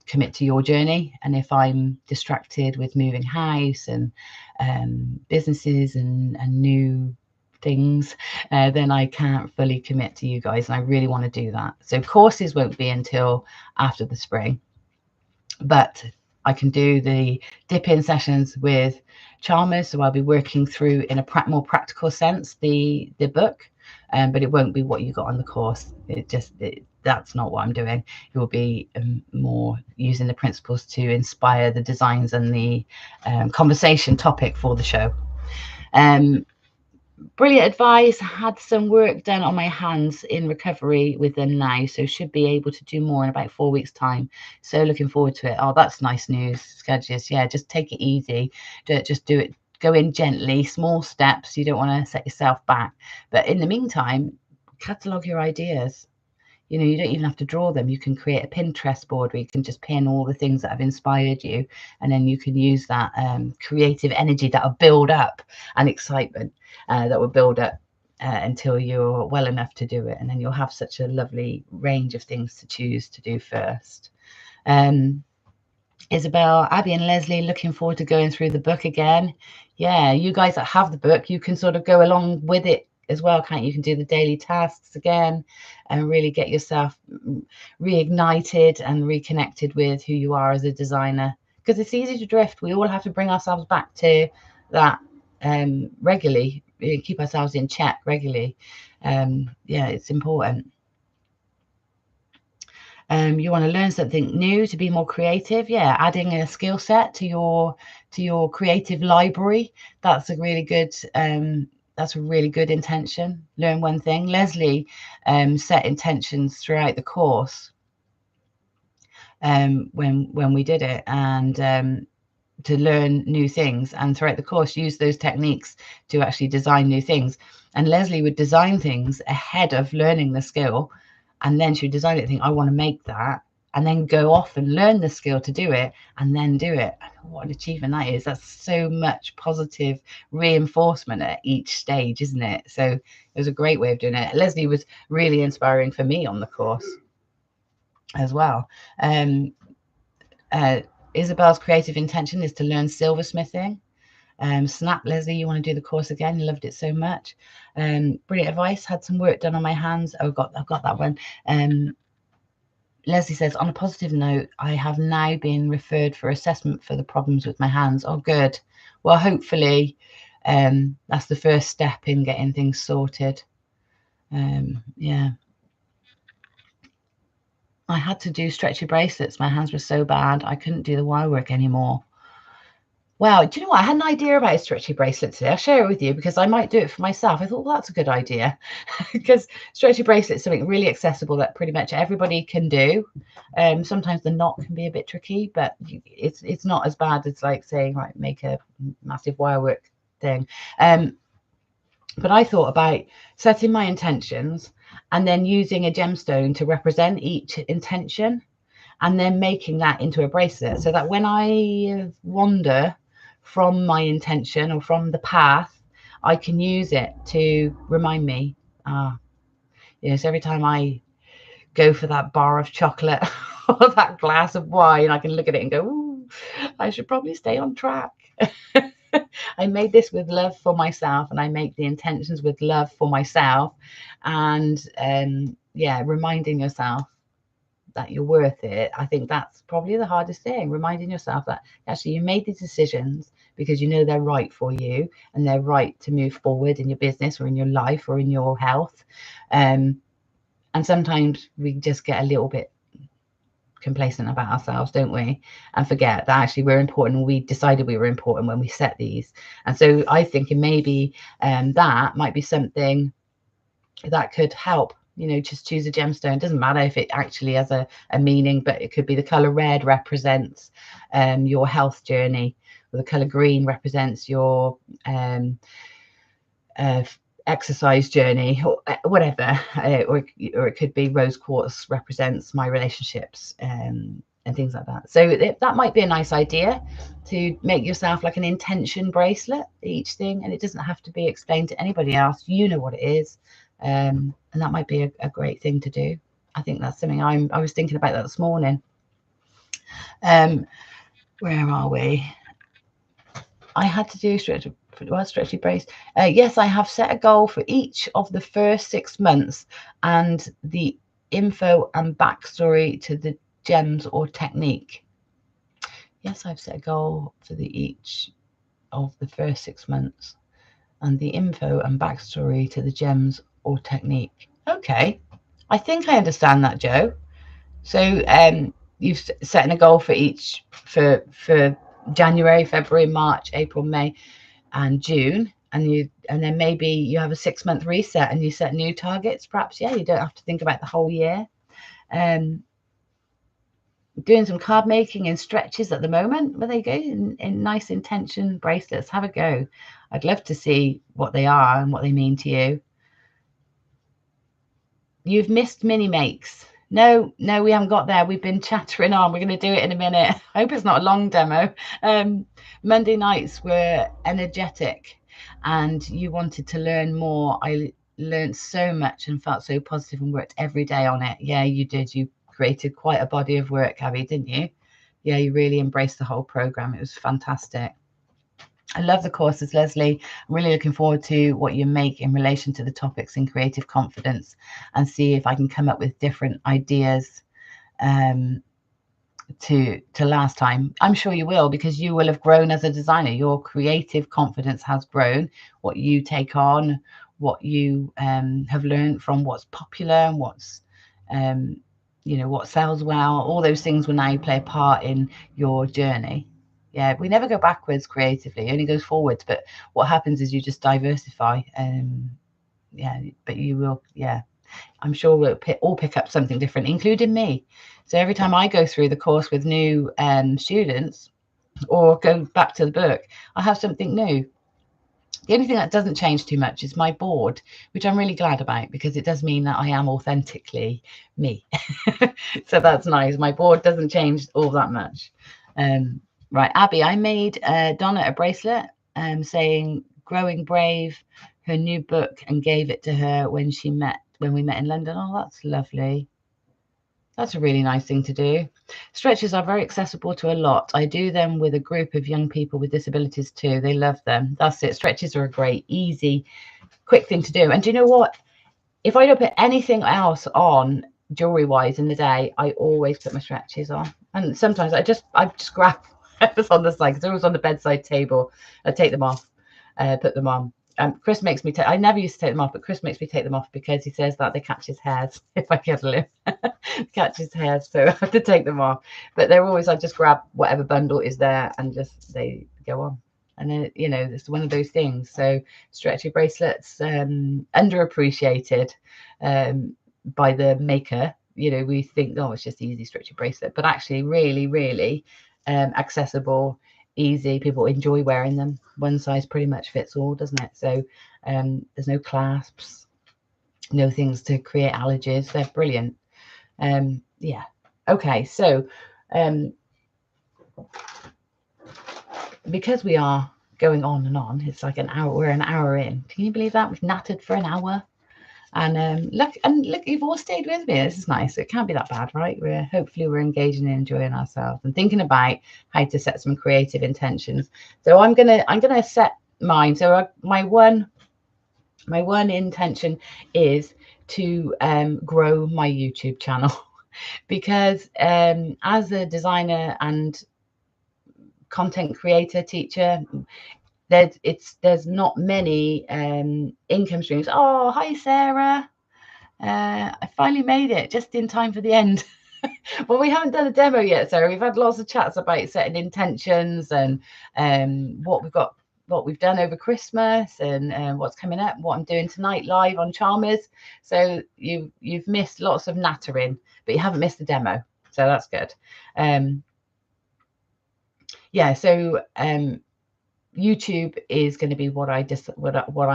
commit to your journey. And if I'm distracted with moving house and businesses and new things, then I can't fully commit to you guys, and I really want to do that. So courses won't be until after the spring, but I can do the dip-in sessions with Charmers, so I'll be working through in a more practical sense the book, but it won't be what you got on the course. That's not what I'm doing. It will be more using the principles to inspire the designs and the conversation topic for the show. Brilliant advice. Had some work done on my hands in recovery with them now, so should be able to do more in about 4 weeks' time. So looking forward to it. Oh, that's nice news, Skudges. Yeah, just take it easy. Just do it. Go in gently, small steps. You don't want to set yourself back. But in the meantime, catalogue your ideas. You know, you don't even have to draw them. You can create a Pinterest board where you can just pin all the things that have inspired you, and then you can use that creative energy that will build up, and excitement that will build up until you're well enough to do it. And then you'll have such a lovely range of things to choose to do first. Isabel, Abby and Leslie, looking forward to going through the book again. Yeah, you guys that have the book, you can sort of go along with it as well, can't you? You can do the daily tasks again and really get yourself reignited and reconnected with who you are as a designer, because it's easy to drift. We all have to bring ourselves back to that regularly, keep ourselves in check regularly. Yeah, it's important. You want to learn something new to be more creative. Yeah, adding a skill set to your creative library. That's a really good intention. Learn one thing. Leslie set intentions throughout the course when we did it, and to learn new things, and throughout the course use those techniques to actually design new things. And Leslie would design things ahead of learning the skill, and then she would design it, think, I want to make that, and then go off and learn the skill to do it and then do it. What an achievement that is. That's so much positive reinforcement at each stage, isn't it? So it was a great way of doing it. Leslie was really inspiring for me on the course as well. Isabel's creative intention is to learn silversmithing. Snap, Leslie, you want to do the course again? Loved it so much. Brilliant advice. Had some work done on my hands. Oh, I've got that one. Leslie says, on a positive note, I have now been referred for assessment for the problems with my hands. Oh, good. Well, hopefully that's the first step in getting things sorted. Yeah. I had to do stretchy bracelets. My hands were so bad, I couldn't do the wire work anymore. Wow, do you know what? I had an idea about a stretchy bracelet today. I'll share it with you because I might do it for myself. I thought, well, that's a good idea because stretchy bracelet is something really accessible that pretty much everybody can do. Sometimes the knot can be a bit tricky, but it's not as bad as like saying, right, make a massive wire work thing. But I thought about setting my intentions and then using a gemstone to represent each intention and then making that into a bracelet so that when I wander from my intention or from the path, I can use it to remind me. So every time I go for that bar of chocolate or that glass of wine, I can look at it and go, ooh, I should probably stay on track. I made this with love for myself, and I make the intentions with love for myself. And reminding yourself that you're worth it. I think that's probably the hardest thing, reminding yourself that actually you made these decisions because you know they're right for you and they're right to move forward in your business or in your life or in your health. And sometimes we just get a little bit complacent about ourselves, don't we, and forget that actually we're important. We decided we were important when we set these. And so I think maybe that might be something that could help. Just choose a gemstone. It doesn't matter if it actually has a meaning, but it could be the color red represents your health journey, or the color green represents your exercise journey, or whatever, or it could be rose quartz represents my relationships and things like that. So that might be a nice idea, to make yourself like an intention bracelet, each thing, and it doesn't have to be explained to anybody else. You know what it is. And that might be a great thing to do. I think that's something I was thinking about that this morning. Where are we? I had to do stretchy brace. Yes, I have set a goal for each of the first 6 months and the info and backstory to the gems or technique. Yes, I've set a goal for each of the first 6 months and the info and backstory to the gems or technique. Okay, I think I understand that, Joe. So you've set a goal for each for January, February, March, April, May, and June, and then maybe you have a 6-month reset and you set new targets. Perhaps, yeah, you don't have to think about the whole year. Doing some card making and stretches at the moment. Where they go in nice intention bracelets. Have a go. I'd love to see what they are and what they mean to you. You've missed mini makes. No, we haven't got there. We've been chattering on. We're going to do it in a minute. I hope it's not a long demo. Monday nights were energetic and you wanted to learn more. I learned so much and felt so positive and worked every day on it. Yeah, you did. You created quite a body of work, Abby, didn't you? Yeah, you really embraced the whole program. It was fantastic. I love the courses, Leslie. I'm really looking forward to what you make in relation to the topics in creative confidence, and see if I can come up with different ideas to last time. I'm sure you will, because you will have grown as a designer. Your creative confidence has grown. What you take on, what you have learned from what's popular and what's what sells well, all those things will now play a part in your journey. Yeah, we never go backwards creatively, it only goes forwards. But what happens is you just diversify. But you will, I'm sure we'll all pick up something different, including me. So every time I go through the course with new students or go back to the book, I have something new. The only thing that doesn't change too much is my board, which I'm really glad about, because it does mean that I am authentically me. So that's nice. My board doesn't change all that much. Right, Abby, I made Donna a bracelet saying "Growing Brave," her new book, and gave it to her when we met in London. Oh, that's lovely. That's a really nice thing to do. Stretches are very accessible to a lot. I do them with a group of young people with disabilities too. They love them. That's it. Stretches are a great, easy, quick thing to do. And do you know what? If I don't put anything else on jewelry wise in the day, I always put my stretches on. And sometimes I just grab whatever's on the side, because they're always on the bedside table. I take them off, put them on. Chris makes me take. I never used to take them off, but Chris makes me take them off because he says that they catch his hairs if I cuddle him. Catch his hairs, so I have to take them off. But they're always, I just grab whatever bundle is there and just they go on. And then, you know, it's one of those things. So stretchy bracelets, underappreciated by the maker. You know, we think, oh, it's just easy stretchy bracelet, but actually really, really accessible, easy. People enjoy wearing them. One size pretty much fits all, doesn't it? So there's no clasps, no things to create allergies. They're brilliant. Yeah. Okay. So because we are going on and on, it's like an hour. We're an hour in. Can you believe that? We've nattered for an hour. And look, you've all stayed with me. This is nice. It can't be that bad, right? Hopefully we're engaging and enjoying ourselves and thinking about how to set some creative intentions. So I'm gonna set mine. So my one intention is to grow my YouTube channel, because as a designer and content creator, teacher, there's not many income streams. Oh, hi Sarah. I finally made it just in time for the end. Well, we haven't done a demo yet, Sarah. We've had lots of chats about setting intentions and what we've done over Christmas and what's coming up, what I'm doing tonight live on Charmers. So you've missed lots of nattering, but you haven't missed the demo. So that's good. Yeah, so YouTube is going to be what I'm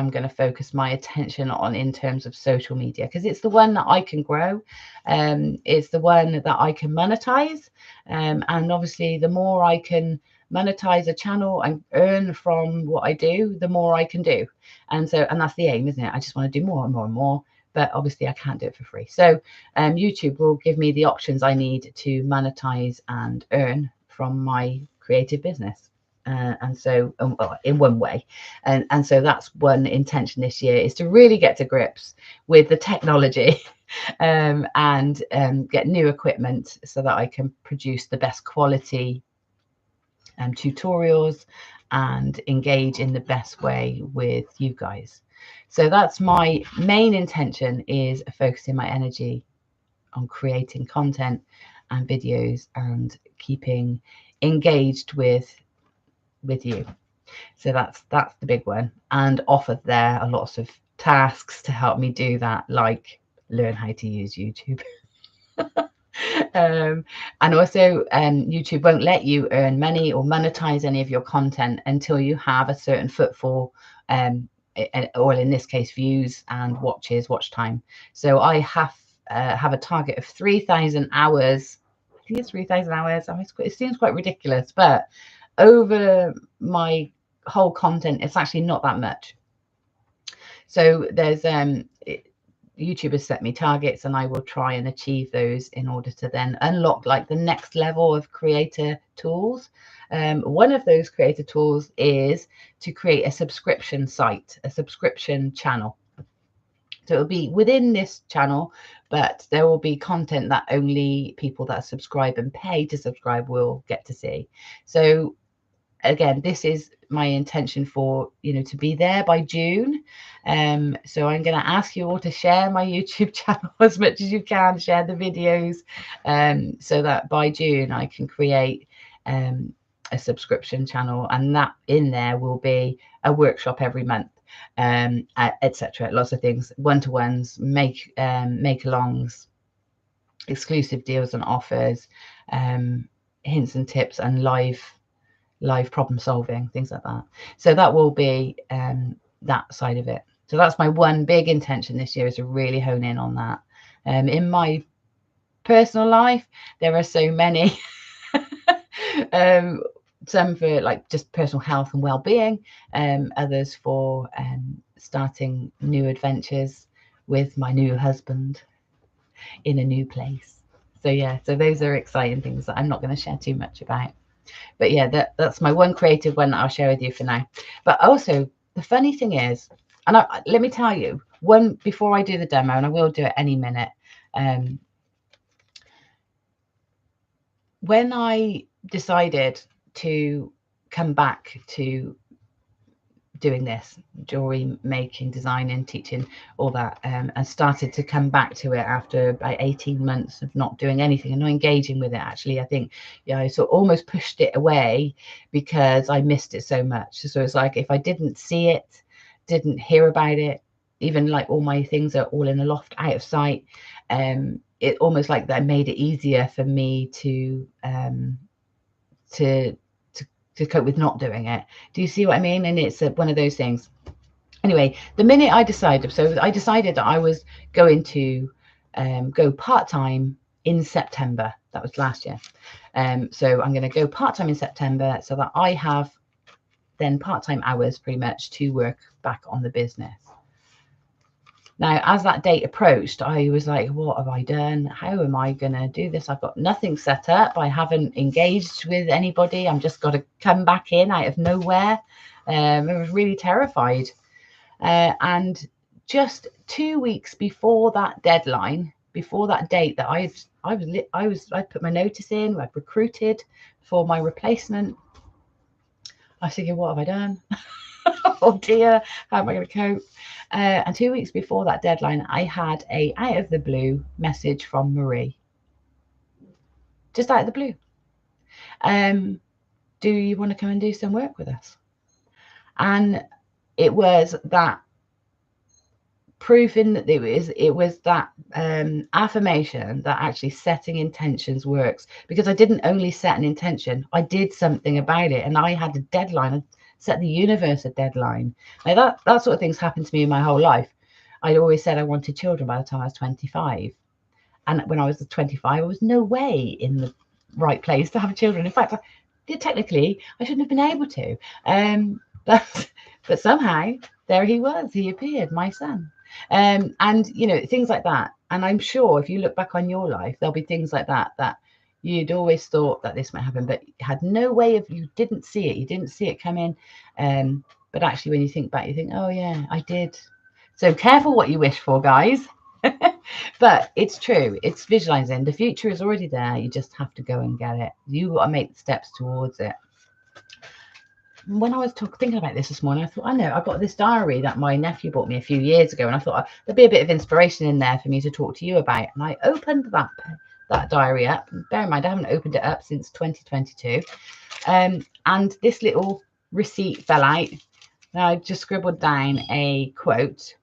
going to focus my attention on in terms of social media, because it's the one that I can grow. It's the one that I can monetize. And obviously the more I can monetize a channel and earn from what I do, the more I can do. And that's the aim, isn't it? I just want to do more and more and more, but obviously I can't do it for free. So YouTube will give me the options I need to monetize and earn from my creative business. And so in one way, and so that's one intention this year, is to really get to grips with the technology and get new equipment so that I can produce the best quality tutorials and engage in the best way with you guys. So that's my main intention, is focusing my energy on creating content and videos and keeping engaged with you. So that's the big one, and offer there are lots of tasks to help me do that, like learn how to use YouTube. And also YouTube won't let you earn money or monetize any of your content until you have a certain footfall, or in this case views and watch time. So I have a target of 3,000 hours. I think it's 3,000 hours. I mean, it seems quite ridiculous, but over my whole content, it's actually not that much. So there's YouTube has set me targets, and I will try and achieve those in order to then unlock like the next level of creator tools. One of those creator tools is to create a subscription site, a subscription channel. So it'll be within this channel, but there will be content that only people that subscribe and pay to subscribe will get to see. So again, this is my intention for, to be there by June. So I'm going to ask you all to share my YouTube channel as much as you can, share the videos, so that by June I can create a subscription channel, and that in there will be a workshop every month, etc. Lots of things, one-to-ones, make alongs, exclusive deals and offers, hints and tips, and live live problem solving, things like that. So that will be that side of it. So that's my one big intention this year, is to really hone in on that. In my personal life, there are so many some for like just personal health and well-being, others for starting new adventures with my new husband in a new place. So yeah, so those are exciting things that I'm not going to share too much about. But yeah, that's my one creative one that I'll share with you for now. But also, the funny thing is, and let me tell you, one before I do the demo, and I will do it any minute, when I decided to come back to doing this, jewelry making, designing, teaching, all that, and started to come back to it after about 18 months of not doing anything and not engaging with it. Actually, I think, yeah, I sort of almost pushed it away because I missed it so much. So it's like, if I didn't see it, didn't hear about it, even like all my things are all in the loft out of sight, it almost like that made it easier for me to cope with not doing it. Do you see what I mean? And it's one of those things. Anyway, the minute I decided that I was going to go part-time in September. That was last year. So I'm going to go part-time in September so that I have then part-time hours pretty much to work back on the business. Now, as that date approached, I was like, what have I done? How am I going to do this? I've got nothing set up. I haven't engaged with anybody. I'm just got to come back in out of nowhere. I was really terrified. And just 2 weeks before that deadline, before that date that I put my notice in, I'd recruited for my replacement. I was thinking, what have I done? Oh dear, how am I going to cope? And 2 weeks before that deadline, I had a out of the blue message from Marie. Just out of the blue. Do you want to come and do some work with us? And it was that proving that it was that affirmation that actually setting intentions works, because I didn't only set an intention, I did something about it, and I had a deadline. I set the universe a deadline. Now that sort of things happened to me in my whole life. I'd always said I wanted children by the time I was 25, and when I was 25, I was no way in the right place to have children. In fact, technically I shouldn't have been able to, but somehow there he was, he appeared, my son. And you know, things like that. And I'm sure if you look back on your life, there'll be things like that you'd always thought that this might happen, but had no way of, you didn't see it come in. But actually, when you think back, you think, oh yeah, I did. So careful what you wish for, guys. But it's true. It's visualizing. The future is already there. You just have to go and get it. You got to make the steps towards it. When I was thinking about this morning, I thought, I know, I got this diary that my nephew bought me a few years ago, and I thought there'd be a bit of inspiration in there for me to talk to you about. And I opened that diary up. Bear in mind, I haven't opened it up since 2022. And this little receipt fell out. And I just scribbled down a quote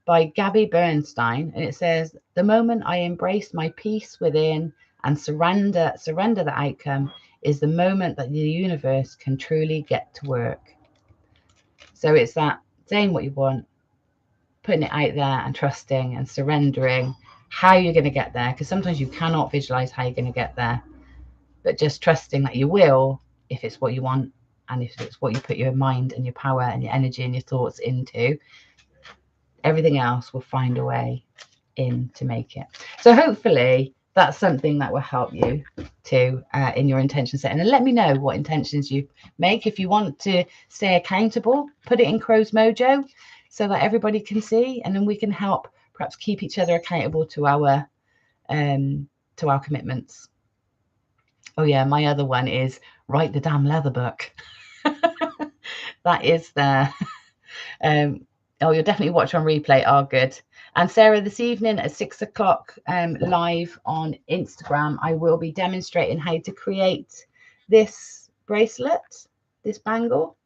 by Gabby Bernstein, and it says, "The moment I embrace my peace within and surrender the outcome is the moment that the universe can truly get to work." So it's that saying what you want, putting it out there and trusting and surrendering how you're going to get there, because sometimes you cannot visualize how you're going to get there, but just trusting that you will, if it's what you want and if it's what you put your mind and your power and your energy and your thoughts into, everything else will find a way in to make it. So hopefully that's something that will help you to in your intention setting. And let me know what intentions you make. If you want to stay accountable, put it in Crow's Mojo so that everybody can see, and then we can help perhaps keep each other accountable to our commitments. Oh yeah, my other one is write the damn leather book. That is there. Oh, you'll definitely watch on replay. Oh, good. And Sarah, this evening at 6 o'clock live on Instagram, I will be demonstrating how to create this bracelet, this bangle.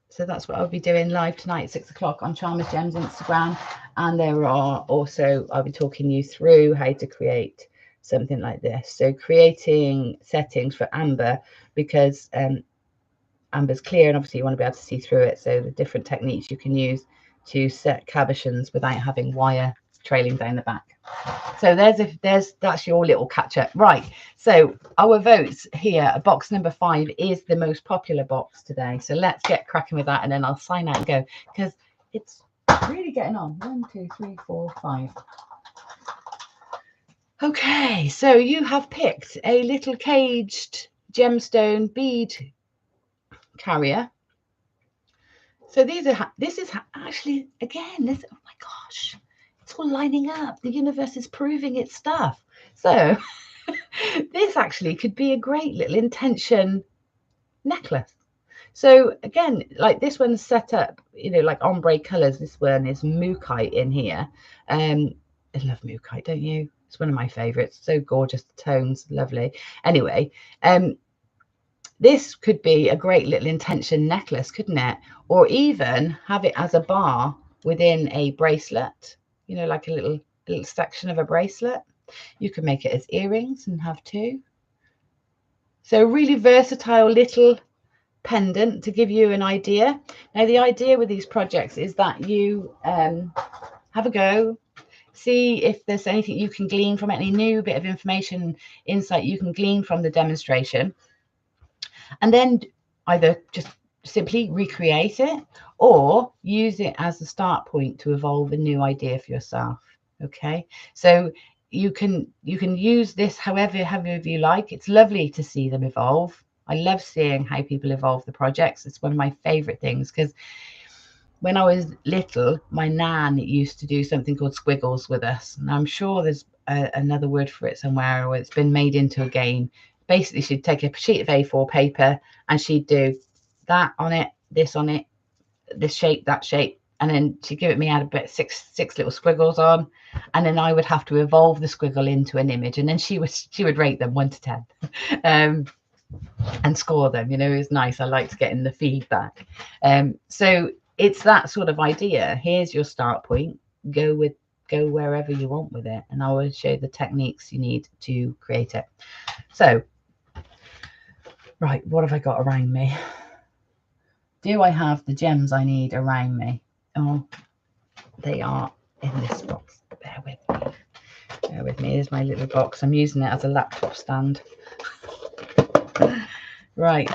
So that's what I'll be doing live tonight at 6 o'clock on Charmers Gems Instagram. And there are also, I'll be talking you through how to create something like this. So creating settings for amber, because amber's clear and obviously you want to be able to see through it. So the different techniques you can use to set cabochons without having wire trailing down the back. So that's your little catch up. Right, so our votes here, box number 5 is the most popular box today. So let's get cracking with that, and then I'll sign out and go, because it's really getting on. 1, 2, 3, 4, 5. Okay, so you have picked a little caged gemstone bead carrier. So this is actually, again, this, oh my gosh, it's all lining up. The universe is proving its stuff. So this actually could be a great little intention necklace. So again, like this one's set up, you know, like ombre colors. This one is mookaite in here. I love mookaite, don't you? It's one of my favorites. So gorgeous, the tones, lovely. Anyway, this could be a great little intention necklace, couldn't it? Or even have it as a bar within a bracelet, you know, like a little section of a bracelet. You can make it as earrings and have 2. So really versatile little pendant to give you an idea. Now, the idea with these projects is that you have a go, see if there's anything you can glean from it, any new bit of information, insight you can glean from the demonstration, and then either just simply recreate it or use it as a start point to evolve a new idea for yourself. Okay, so you can use this however you like. It's lovely to see them evolve. I love seeing how people evolve the projects. It's one of my favorite things, because when I was little, my nan used to do something called squiggles with us. And I'm sure there's another word for it somewhere, or it's been made into a game. Basically, she'd take a sheet of A4 paper and she'd do that on it, this on it, this shape, that shape. And then she'd give it me, I had about six little squiggles on. And then I would have to evolve the squiggle into an image. And then she would rate them 1 to 10. And score them. You know, it was nice. I liked getting the feedback. So it's that sort of idea. Here's your start point. Go wherever you want with it, and I will show you the techniques you need to create it. So, right, what have I got around me? Do I have the gems I need around me? Oh, they are in this box. Bear with me. Bear with me. Here's my little box. I'm using it as a laptop stand. Right.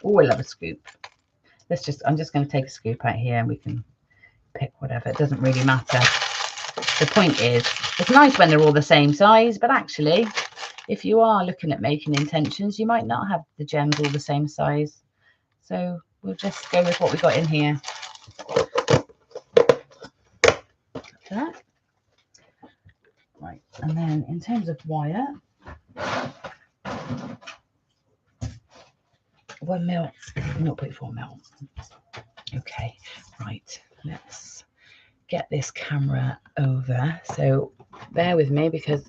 Oh, I love a scoop. I'm just going to take a scoop out here and we can pick whatever. It doesn't really matter. The point is, it's nice when they're all the same size, but actually, if you are looking at making intentions, you might not have the gems all the same size. So we'll just go with what we got in here. That. Right, and then in terms of wire, 1 mil, 0.4 mil. Okay, right, let's get this camera over. So bear with me, because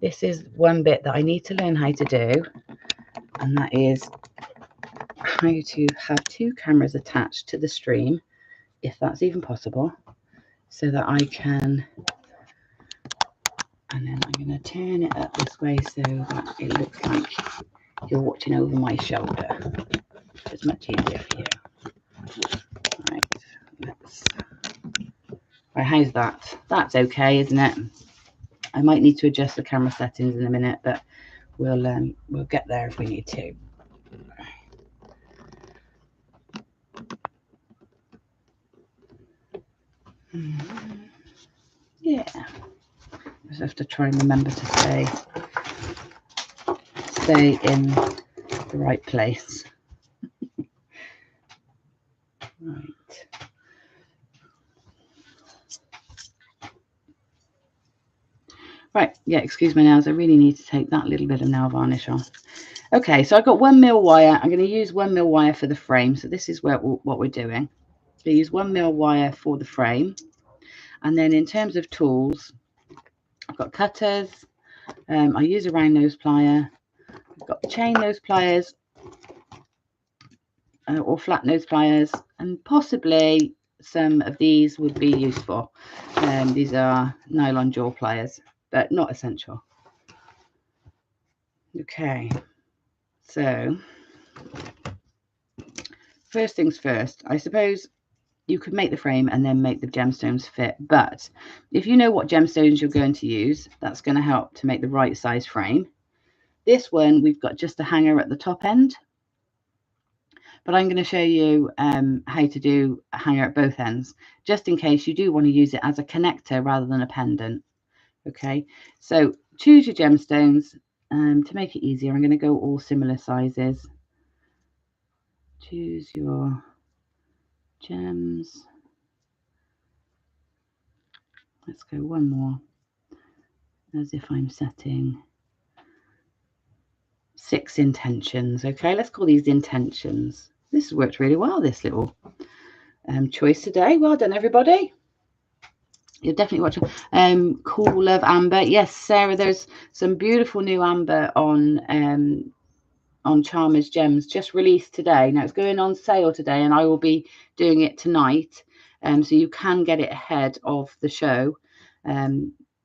this is one bit that I need to learn how to do, and that is how to have 2 cameras attached to the stream, if that's even possible, so that I can, and then I'm going to turn it up this way so that it looks like you're watching over my shoulder. It's much easier for you. Right, right, how's that? That's okay, isn't it? I might need to adjust the camera settings in a minute, but we'll get there if we need to. Yeah, just have to try and remember to stay in the right place. Right. Right, yeah, excuse my nails. I really need to take that little bit of nail varnish off. Okay, so I've got 1 mil wire. I'm going to use 1 mil wire for the frame. So this is what we're doing. So use 1 mil wire for the frame. And then in terms of tools, I've got cutters. I use a round nose plier. I've got chain nose pliers or flat nose pliers, and possibly some of these would be useful. These are nylon jaw pliers, but not essential. Okay, so first things first, I suppose you could make the frame and then make the gemstones fit. But if you know what gemstones you're going to use, that's going to help to make the right size frame. This one, we've got just a hanger at the top end. But I'm going to show you how to do a hanger at both ends, just in case you do want to use it as a connector rather than a pendant. Okay, so choose your gemstones. To make it easier, I'm going to go all similar sizes. Choose your gems. Let's go one more, as if I'm setting 6 intentions. Okay, let's call these intentions. This has worked really well, this little choice today. Well done, everybody. You're definitely watching. Cool Love Amber. Yes, Sarah, there's some beautiful new amber on Charmers Gems, just released today. Now it's going on sale today, and I will be doing it tonight. So you can get it ahead of the show,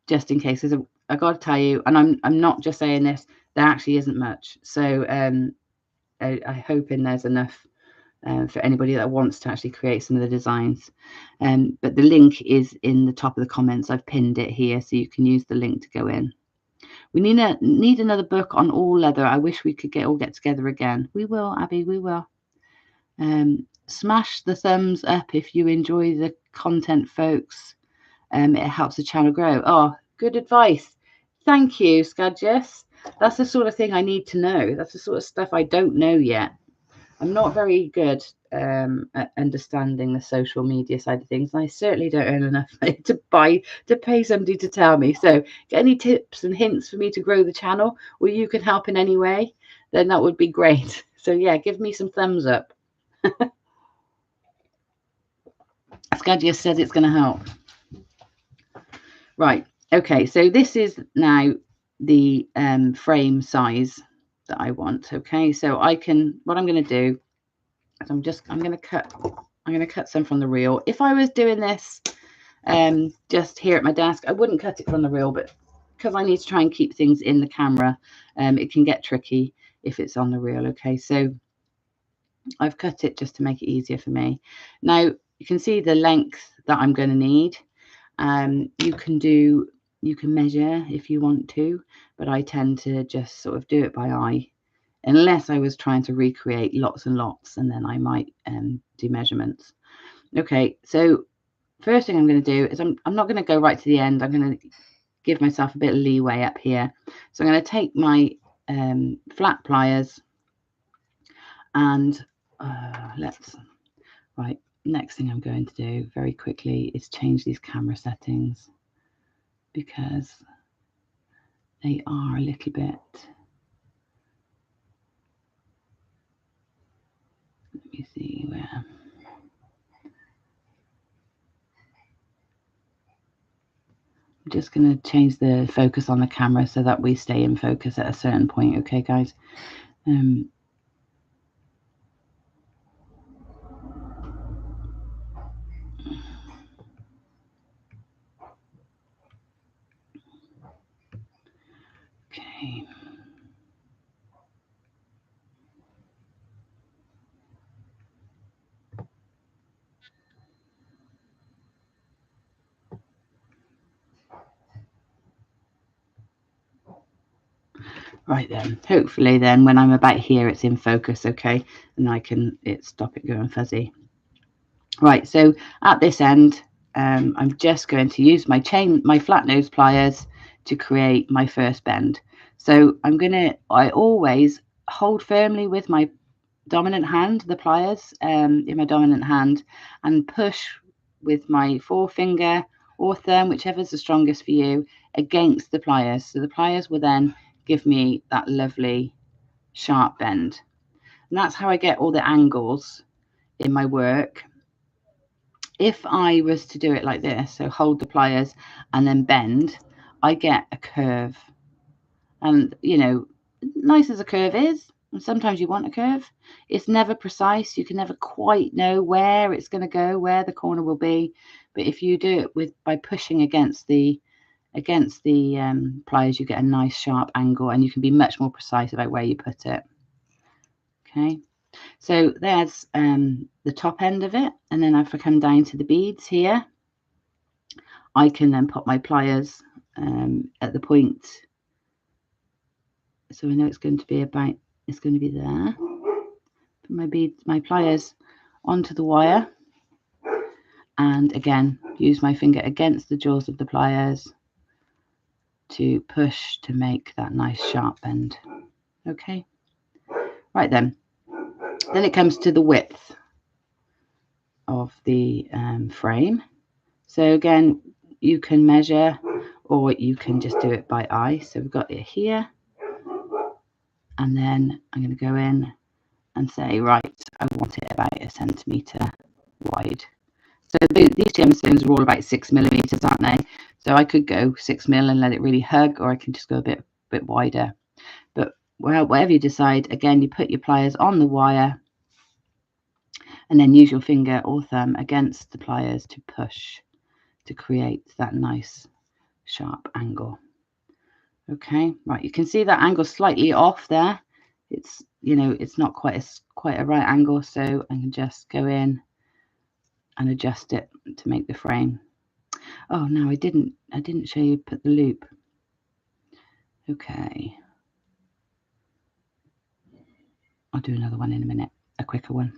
just in case. I got to tell you, and I'm not just saying this, there actually isn't much. So I hoping there's enough for anybody that wants to actually create some of the designs. But the link is in the top of the comments. I've pinned it here, so you can use the link to go in. We need another book on all leather. I wish we could all get together again. We will, Abby, we will. Smash the thumbs up if you enjoy the content, folks. It helps the channel grow. Oh, good advice. Thank you, Skadjus. That's the sort of thing I need to know. That's the sort of stuff I don't know yet. I'm not very good at understanding the social media side of things, and I certainly don't earn enough money to pay somebody to tell me. So, get any tips and hints for me to grow the channel, or you can help in any way, then that would be great. So yeah, give me some thumbs up. Skadjus says it's going to help. Right. Okay. So this is now the frame size that I want. Okay. So what I'm going to do is I'm going to cut some from the reel. If I was doing this just here at my desk, I wouldn't cut it from the reel, but because I need to try and keep things in the camera, it can get tricky if it's on the reel. Okay, so I've cut it just to make it easier for me. Now you can see the length that I'm going to need. You can measure if you want to, but I tend to just sort of do it by eye, unless I was trying to recreate lots and lots, and then I might do measurements. Okay, so first thing I'm going to do is I'm not going to go right to the end. I'm going to give myself a bit of leeway up here. So I'm going to take my flat pliers and next thing I'm going to do very quickly is change these camera settings, because they are a little bit, let me see where. I'm just going to change the focus on the camera so that we stay in focus at a certain point. Okay, guys. Okay. Right then, hopefully then when I'm about here it's in focus, okay, and I can stop it going fuzzy. Right, so at this end I'm just going to use my flat nose pliers to create my first bend. So I always hold firmly with my dominant hand, the pliers in my dominant hand, and push with my forefinger or thumb, whichever's the strongest for you, against the pliers. So the pliers will then give me that lovely sharp bend. And that's how I get all the angles in my work. If I was to do it like this, so hold the pliers and then bend, I get a curve. And, you know, nice as a curve is, And sometimes you want a curve. It's never precise. You can never quite know where it's going to go, where the corner will be. But if you do it by pushing against the pliers, you get a nice sharp angle, and you can be much more precise about where you put it. Okay, so there's the top end of it, and then if I come down to the beads here, I can then pop my pliers at the point. So I know it's going to be there. Put my pliers onto the wire, and again use my finger against the jaws of the pliers to push to make that nice sharp bend. Okay, right then it comes to the width of the frame. So again, you can measure, or you can just do it by eye. So we've got it here, and then I'm going to go in and say, right, I want it about 1 centimetre wide. So these gemstones are all about 6 millimeters, aren't they? So I could go 6 mil and let it really hug, or I can just go a bit wider. But whatever you decide, again, you put your pliers on the wire, and then use your finger or thumb against the pliers to push to create that nice sharp angle. Okay, right, you can see that angle slightly off there. It's, you know, it's not quite a right angle, so I can just go in and adjust it to make the frame. Oh no, I didn't show you put the loop. Okay, I'll do another one in a minute, a quicker one.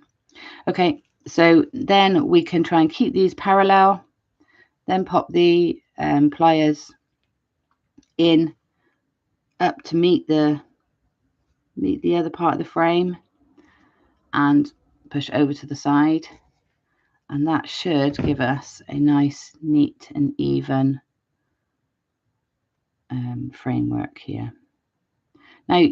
Okay, so then we can try and keep these parallel, then pop the pliers in up to meet the other part of the frame, and push over to the side, and that should give us a nice, neat and even framework here. Now,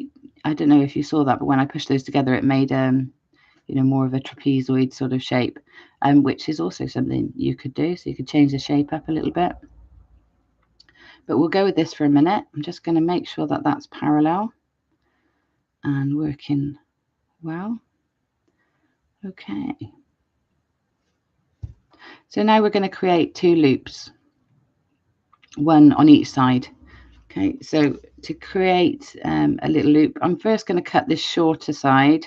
I don't know if you saw that, but when I pushed those together, it made you know, more of a trapezoid sort of shape, which is also something you could do. So you could change the shape up a little bit. But we'll go with this for a minute. I'm just going to make sure that that's parallel and working well. Okay. So now we're going to create 2 loops, one on each side. Okay, so to create a little loop, I'm first going to cut this shorter side.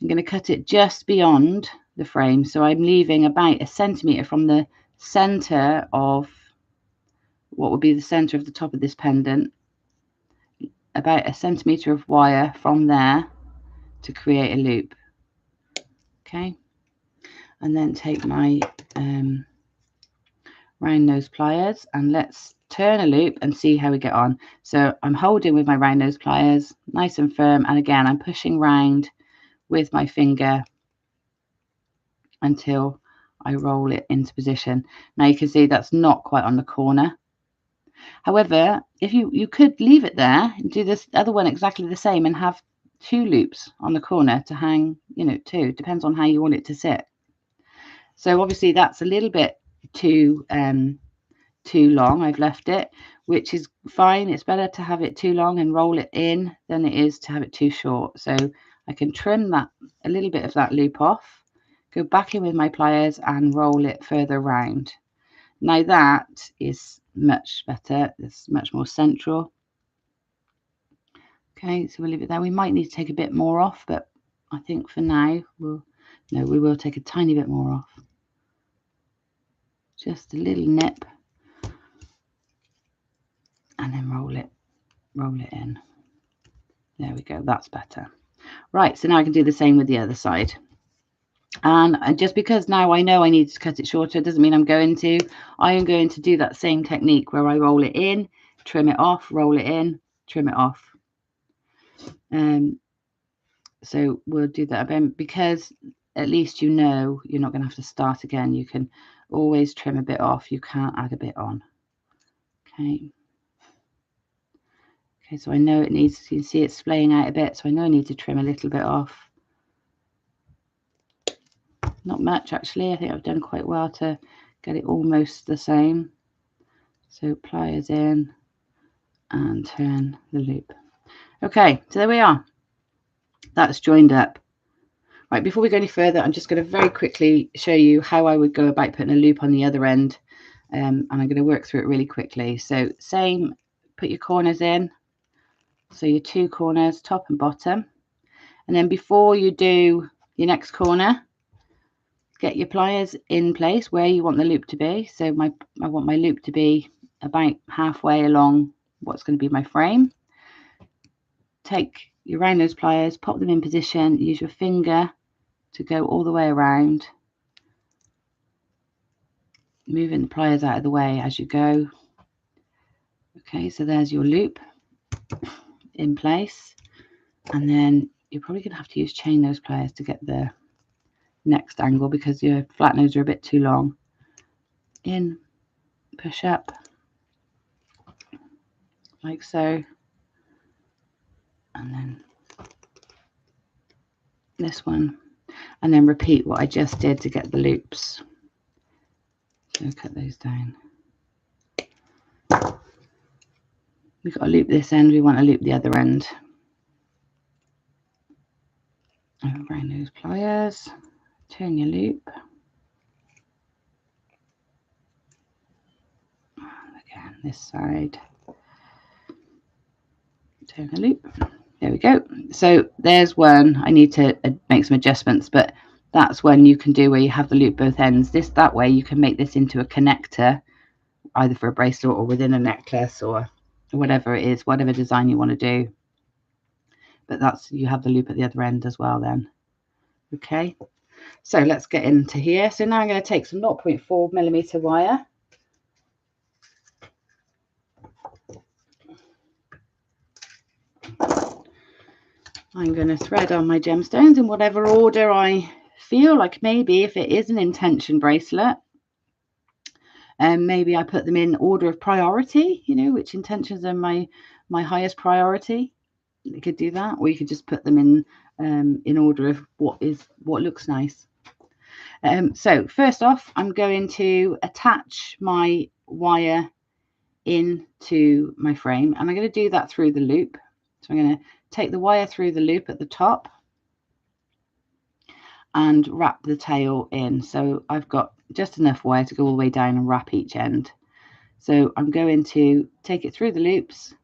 I'm going to cut it just beyond the frame. So I'm leaving about 1 centimetre from the centre of what would be the centre of the top of this pendant, about 1 centimetre of wire from there to create a loop. Okay, and then take my round nose pliers, and let's turn a loop and see how we get on. So I'm holding with my round nose pliers nice and firm, and again I'm pushing round with my finger until I roll it into position. Now you can see that's not quite on the corner. However, if you could leave it there and do this other one exactly the same and have 2 loops on the corner to hang, you know, 2, depends on how you want it to sit. So obviously that's a little bit too long. I've left it, which is fine. It's better to have it too long and roll it in than it is to have it too short. So I can trim that, a little bit of that loop off, go back in with my pliers and roll it further round. Now that is much better. It's much more central. Okay, so we'll leave it there. We might need to take a bit more off, but I think for now we will take a tiny bit more off. Just a little nip, and then roll it in. There we go, that's better. Right, so now I can do the same with the other side. And just because now I know I need to cut it shorter doesn't mean I'm going to. I am going to do that same technique where I roll it in, trim it off, roll it in, trim it off. So we'll do that again, because at least you know you're not going to have to start again. You can always trim a bit off. You can't add a bit on. Okay. Okay, so I know it needs, you can see it's splaying out a bit, so I know I need to trim a little bit off. Not much actually. I think I've done quite well to get it almost the same. So pliers in and turn the loop. Okay, so there we are. that's joined up. Right, before we go any further, I'm just going to very quickly show you how I would go about putting a loop on the other end. And I'm going to work through it really quickly. So same, put your corners in. So your 2 corners, top and bottom. And then before you do your next corner, get your pliers in place where you want the loop to be. So I want my loop to be about halfway along what's going to be my frame. Take your round nose pliers, pop them in position, use your finger to go all the way around, moving the pliers out of the way as you go. Okay, so there's your loop in place, and then you're probably going to have to use chain nose pliers to get the next angle because your flat nose are a bit too long. In, push up like so, and then this one, and then repeat what I just did to get the loops. So cut those down. We've got to loop this end, we want to loop the other end. Around those pliers, turn your loop. And again, this side. Turn the loop. There we go. So there's one. I need to make some adjustments, but that's when you can do where you have the loop both ends. That way you can make this into a connector, either for a bracelet or within a necklace or whatever it is, whatever design you want to do. But that's, you have the loop at the other end as well then. Okay, so let's get into here. So now I'm going to take some 0.4mm wire. I'm going to thread on my gemstones in whatever order I feel like. Maybe if it is an intention bracelet, maybe I put them in order of priority, you know, which intentions are my highest priority. You could do that, or you could just put them in order of what looks nice. So first off, I'm going to attach my wire into my frame, and I'm going to do that through the loop. So I'm going to take the wire through the loop at the top and wrap the tail in. So I've got just enough wire to go all the way down and wrap each end. So I'm going to take it through the loops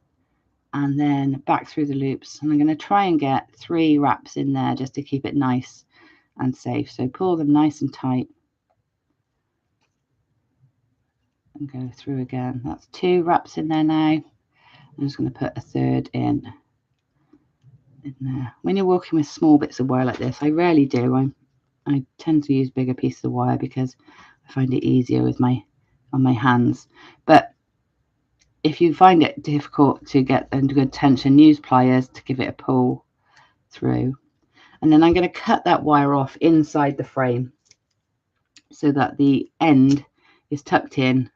and then back through the loops, and I'm going to try and get 3 wraps in there just to keep it nice and safe. So pull them nice and tight and go through again. That's 2 wraps in there now. I'm just going to put a 3rd in there. When you're working with small bits of wire like this, I rarely do. I tend to use bigger pieces of wire because I find it easier with on my hands. But if you find it difficult to get under good tension, use pliers to give it a pull through. And then I'm going to cut that wire off inside the frame so that the end is tucked in.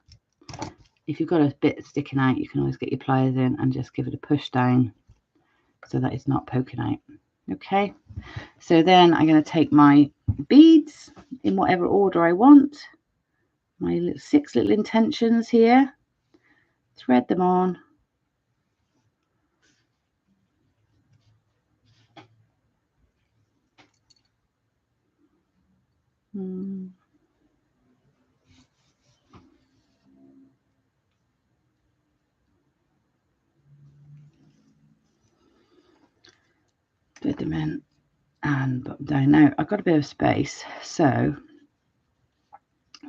If you've got a bit sticking out, you can always get your pliers in and just give it a push down so that it's not poking out. Okay, so then I'm going to take my beads in whatever order I want, my 6 little intentions here, thread them on. Put them in and put them down. Now I've got a bit of space, so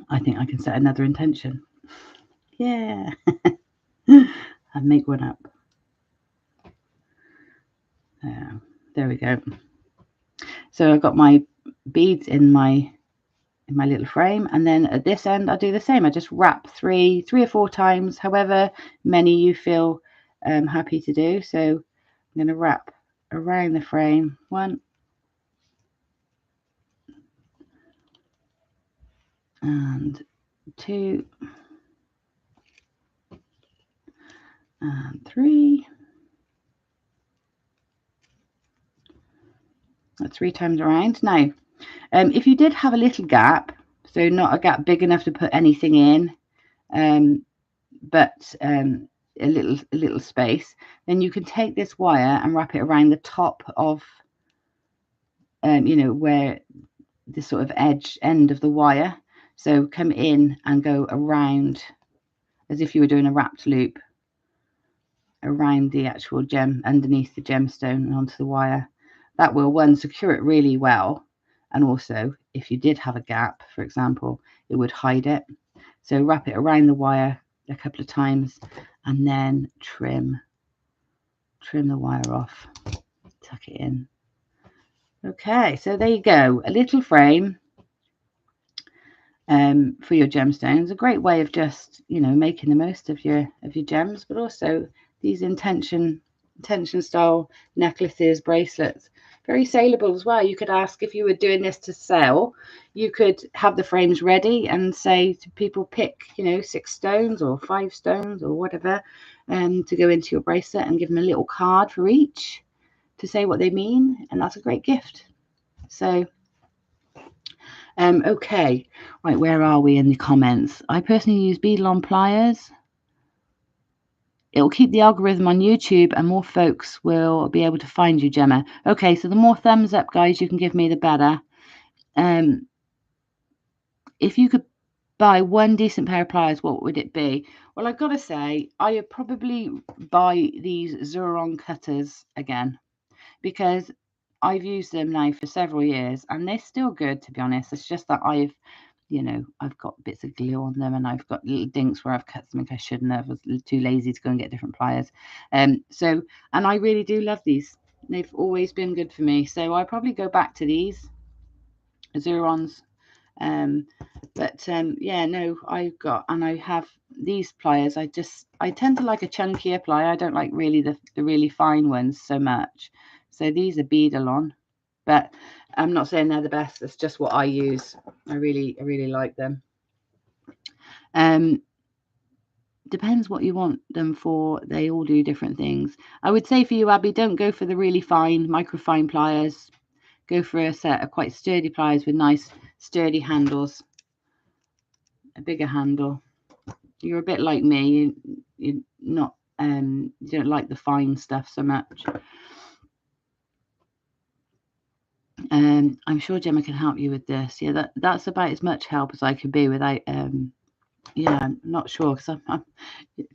I think I can set another intention. Yeah. And make one up. There we go. So I've got my beads in my little frame, and then at this end I do the same. I just wrap 3 or 4 times, however many you feel happy to do. So I'm going to wrap around the frame 1 and 2 and 3. That's 3 times around. Now if you did have a little gap, so not a gap big enough to put anything in, but a little space, then you can take this wire and wrap it around the top of you know, where the sort of end of the wire. So come in and go around as if you were doing a wrapped loop around the actual gem, underneath the gemstone and onto the wire. That will, one, secure it really well, and also if you did have a gap, for example, it would hide it. So wrap it around the wire a couple of times and then trim the wire off, tuck it in. Okay, so there you go, a little frame for your gemstones. A great way of just, you know, making the most of your gems, but also these intention style necklaces, bracelets, very saleable as well. You could ask, if you were doing this to sell, you could have the frames ready and say to people, pick, you know, 6 stones or 5 stones or whatever, to go into your bracelet, and give them a little card for each to say what they mean, and that's a great gift. So okay, right, where are we in the comments? I personally use beadle-on pliers. It'll keep the algorithm on YouTube and more folks will be able to find you, Gemma. Okay, so the more thumbs up, guys, you can give me, the better. If you could buy one decent pair of pliers, what would it be? Well, I've got to say, I would probably buy these Xuron cutters again, because I've used them now for several years and they're still good, to be honest. It's just that I've got bits of glue on them and I've got little dinks where I've cut something I shouldn't have. I was too lazy to go and get different pliers. And I really do love these. They've always been good for me. So I probably go back to these Xurons. Yeah, no, I have these pliers. I tend to like a chunkier plier. I don't like really the really fine ones so much. So these are beadle-on, but I'm not saying they're the best. It's just what I use. I really like them. Depends what you want them for. They all do different things. I would say for you, Abby, don't go for the really fine microfine pliers. Go for a set of quite sturdy pliers with nice sturdy handles, a bigger handle. You're a bit like me. You're not you don't like the fine stuff so much. I'm sure Gemma can help you with this. Yeah, that's about as much help as I can be without yeah, I'm not sure, because I'm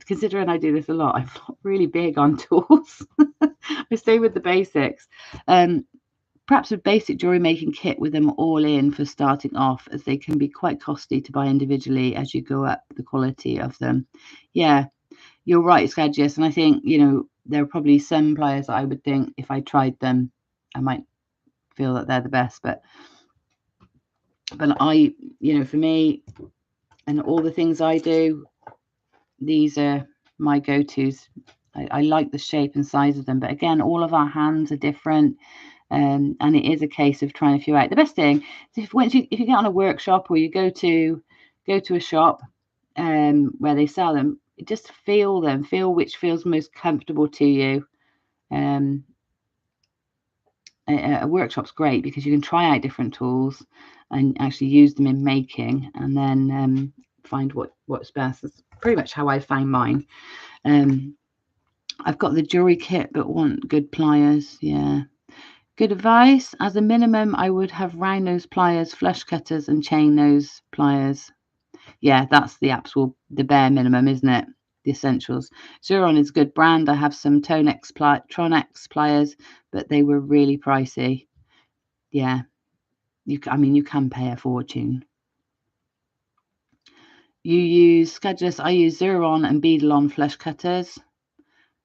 considering I do this a lot, I'm not really big on tools. I stay with the basics. Perhaps a basic jewelry making kit with them all in for starting off, as they can be quite costly to buy individually as you go up the quality of them. Yeah, you're right, Skadges, and I think, you know, there are probably some pliers that I would think if I tried them, I might feel that they're the best, but I, you know, for me and all the things I do, these are my go-tos. I like the shape and size of them, but again, all of our hands are different, and it is a case of trying a few out. The best thing is if you get on a workshop or you go to a shop where they sell them, just feel which feels most comfortable to you. A workshop's great because you can try out different tools and actually use them in making, and then find what's best. That's pretty much how I find mine. I've got the jewelry kit but want good pliers. Yeah, good advice. As a minimum, I would have round nose pliers, flush cutters, and chain nose pliers. Yeah, that's the bare minimum, isn't it? The essentials. Xuron is a good brand. I have some Tronex pliers, but they were really pricey. Yeah, you can pay a fortune. You use Skadges. I use Xuron and beadle-on flush cutters.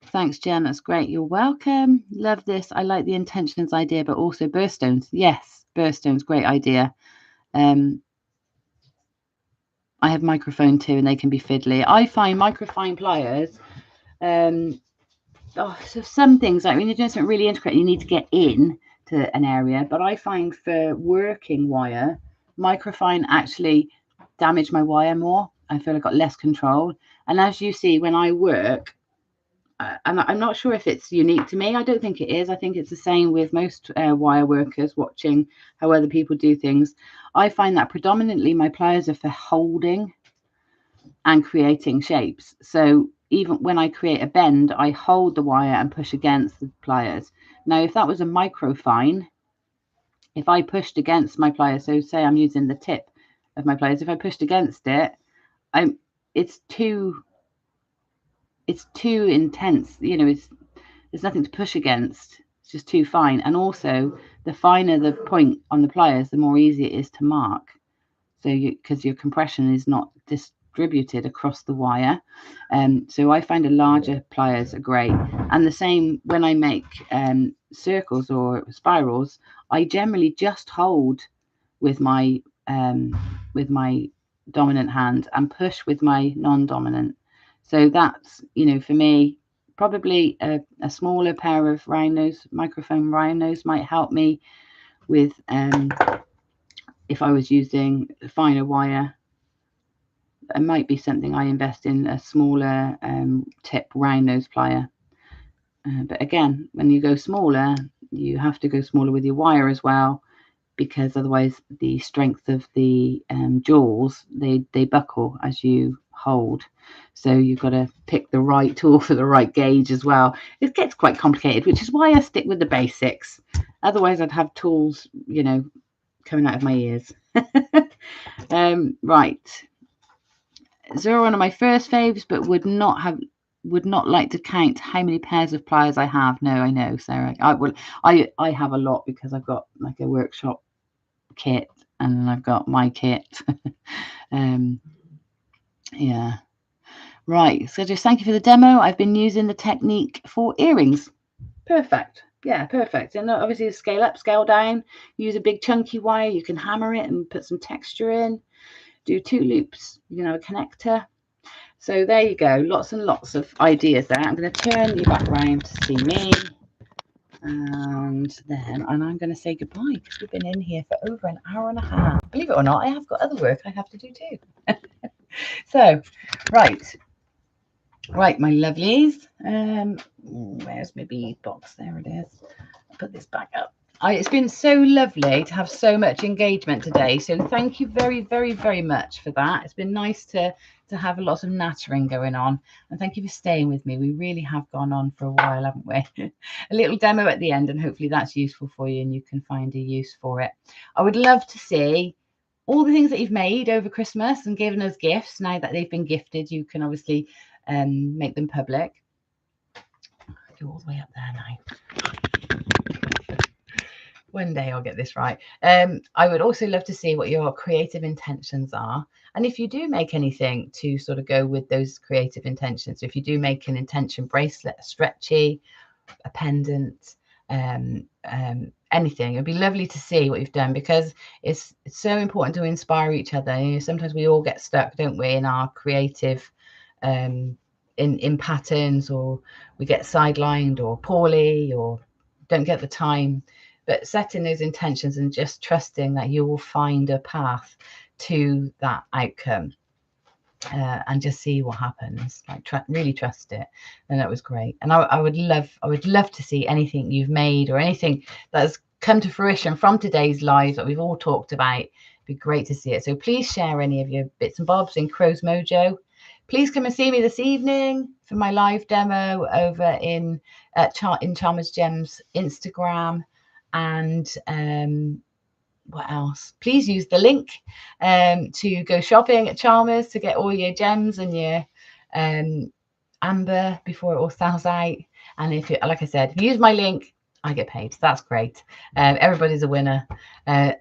Thanks, Jen. That's great. You're welcome. Love this. I like the intentions idea, but also birthstones. Yes, birthstones, great idea. I have microphone too, and they can be fiddly. I find microfine pliers. So some things, like when you're doing something really intricate, you need to get in to an area. But I find for working wire, microfine actually damage my wire more. I feel I've got less control. And as you see, when I work, and I'm not sure if it's unique to me. I don't think it is. I think it's the same with most wire workers watching how other people do things. I find that predominantly my pliers are for holding and creating shapes. So even when I create a bend, I hold the wire and push against the pliers. Now, if that was a microfine, if I pushed against my pliers, so say I'm using the tip of my pliers, if I pushed against it, it's too intense, you know, there's nothing to push against. It's just too fine. And also, the finer the point on the pliers, the more easy it is to mark. So because your compression is not distributed across the wire. So I find a larger pliers are great. And the same when I make circles or spirals, I generally just hold with my dominant hand and push with my non-dominant. So that's, you know, for me, probably a smaller pair of rhinos, microfoam rhinos, might help me with if I was using finer wire. It might be something I invest in, a smaller tip round nose plier. But again, when you go smaller, you have to go smaller with your wire as well, because otherwise the strength of the jaws, they buckle as you hold. So you've got to pick the right tool for the right gauge as well. It gets quite complicated, which is why I stick with the basics. Otherwise I'd have tools, you know, coming out of my ears. Right. Zero, one of my first faves, but would not like to count how many pairs of pliers I have. No, I know, Sarah. I have a lot because I've got like a workshop kit and I've got my kit. Yeah. Right. So just thank you for the demo. I've been using the technique for earrings. Perfect. Yeah, perfect. And obviously scale up, scale down. Use a big chunky wire. You can hammer it and put some texture in. Do 2 loops, you know, a connector. So there you go, lots and lots of ideas there. I'm going to turn you back around to see me, and I'm going to say goodbye because we've been in here for over an hour and a half. Believe it or not, I have got other work I have to do too. So right, my lovelies. Where's my bead box? There it is. I'll put this back up. It's been so lovely to have so much engagement today. So thank you very, very, very much for that. It's been nice to have a lot of nattering going on. And thank you for staying with me. We really have gone on for a while, haven't we? A little demo at the end, and hopefully that's useful for you and you can find a use for it. I would love to see all the things that you've made over Christmas and given us gifts. Now that they've been gifted, you can obviously make them public. I'll go all the way up there now. One day I'll get this right. I would also love to see what your creative intentions are. And if you do make anything to sort of go with those creative intentions, if you do make an intention bracelet, a stretchy, a pendant, anything, it'd be lovely to see what you've done, because it's so important to inspire each other. You know, sometimes we all get stuck, don't we, in our creative in patterns, or we get sidelined or poorly or don't get the time. But setting those intentions and just trusting that you will find a path to that outcome, and just see what happens. Like really trust it. And that was great. And I would love to see anything you've made or anything that's come to fruition from today's live that we've all talked about. It'd be great to see it. So please share any of your bits and bobs in Crow's Mojo. Please come and see me this evening for my live demo over in Chalmers Gems Instagram. And what else? Please use the link to go shopping at Chalmers to get all your gems and your amber before it all sells out. And if you, like I said, if you use my link, I get paid. So that's great. Everybody's a winner, and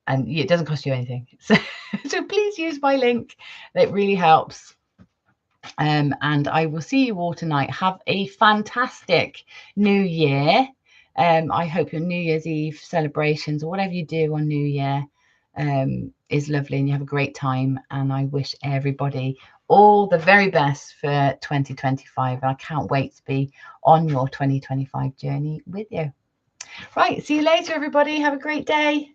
it doesn't cost you anything. So please use my link. It really helps. And I will see you all tonight. Have a fantastic New Year. I hope your New Year's Eve celebrations or whatever you do on New Year is lovely and you have a great time. And I wish everybody all the very best for 2025. I can't wait to be on your 2025 journey with you. Right. See you later, everybody. Have a great day.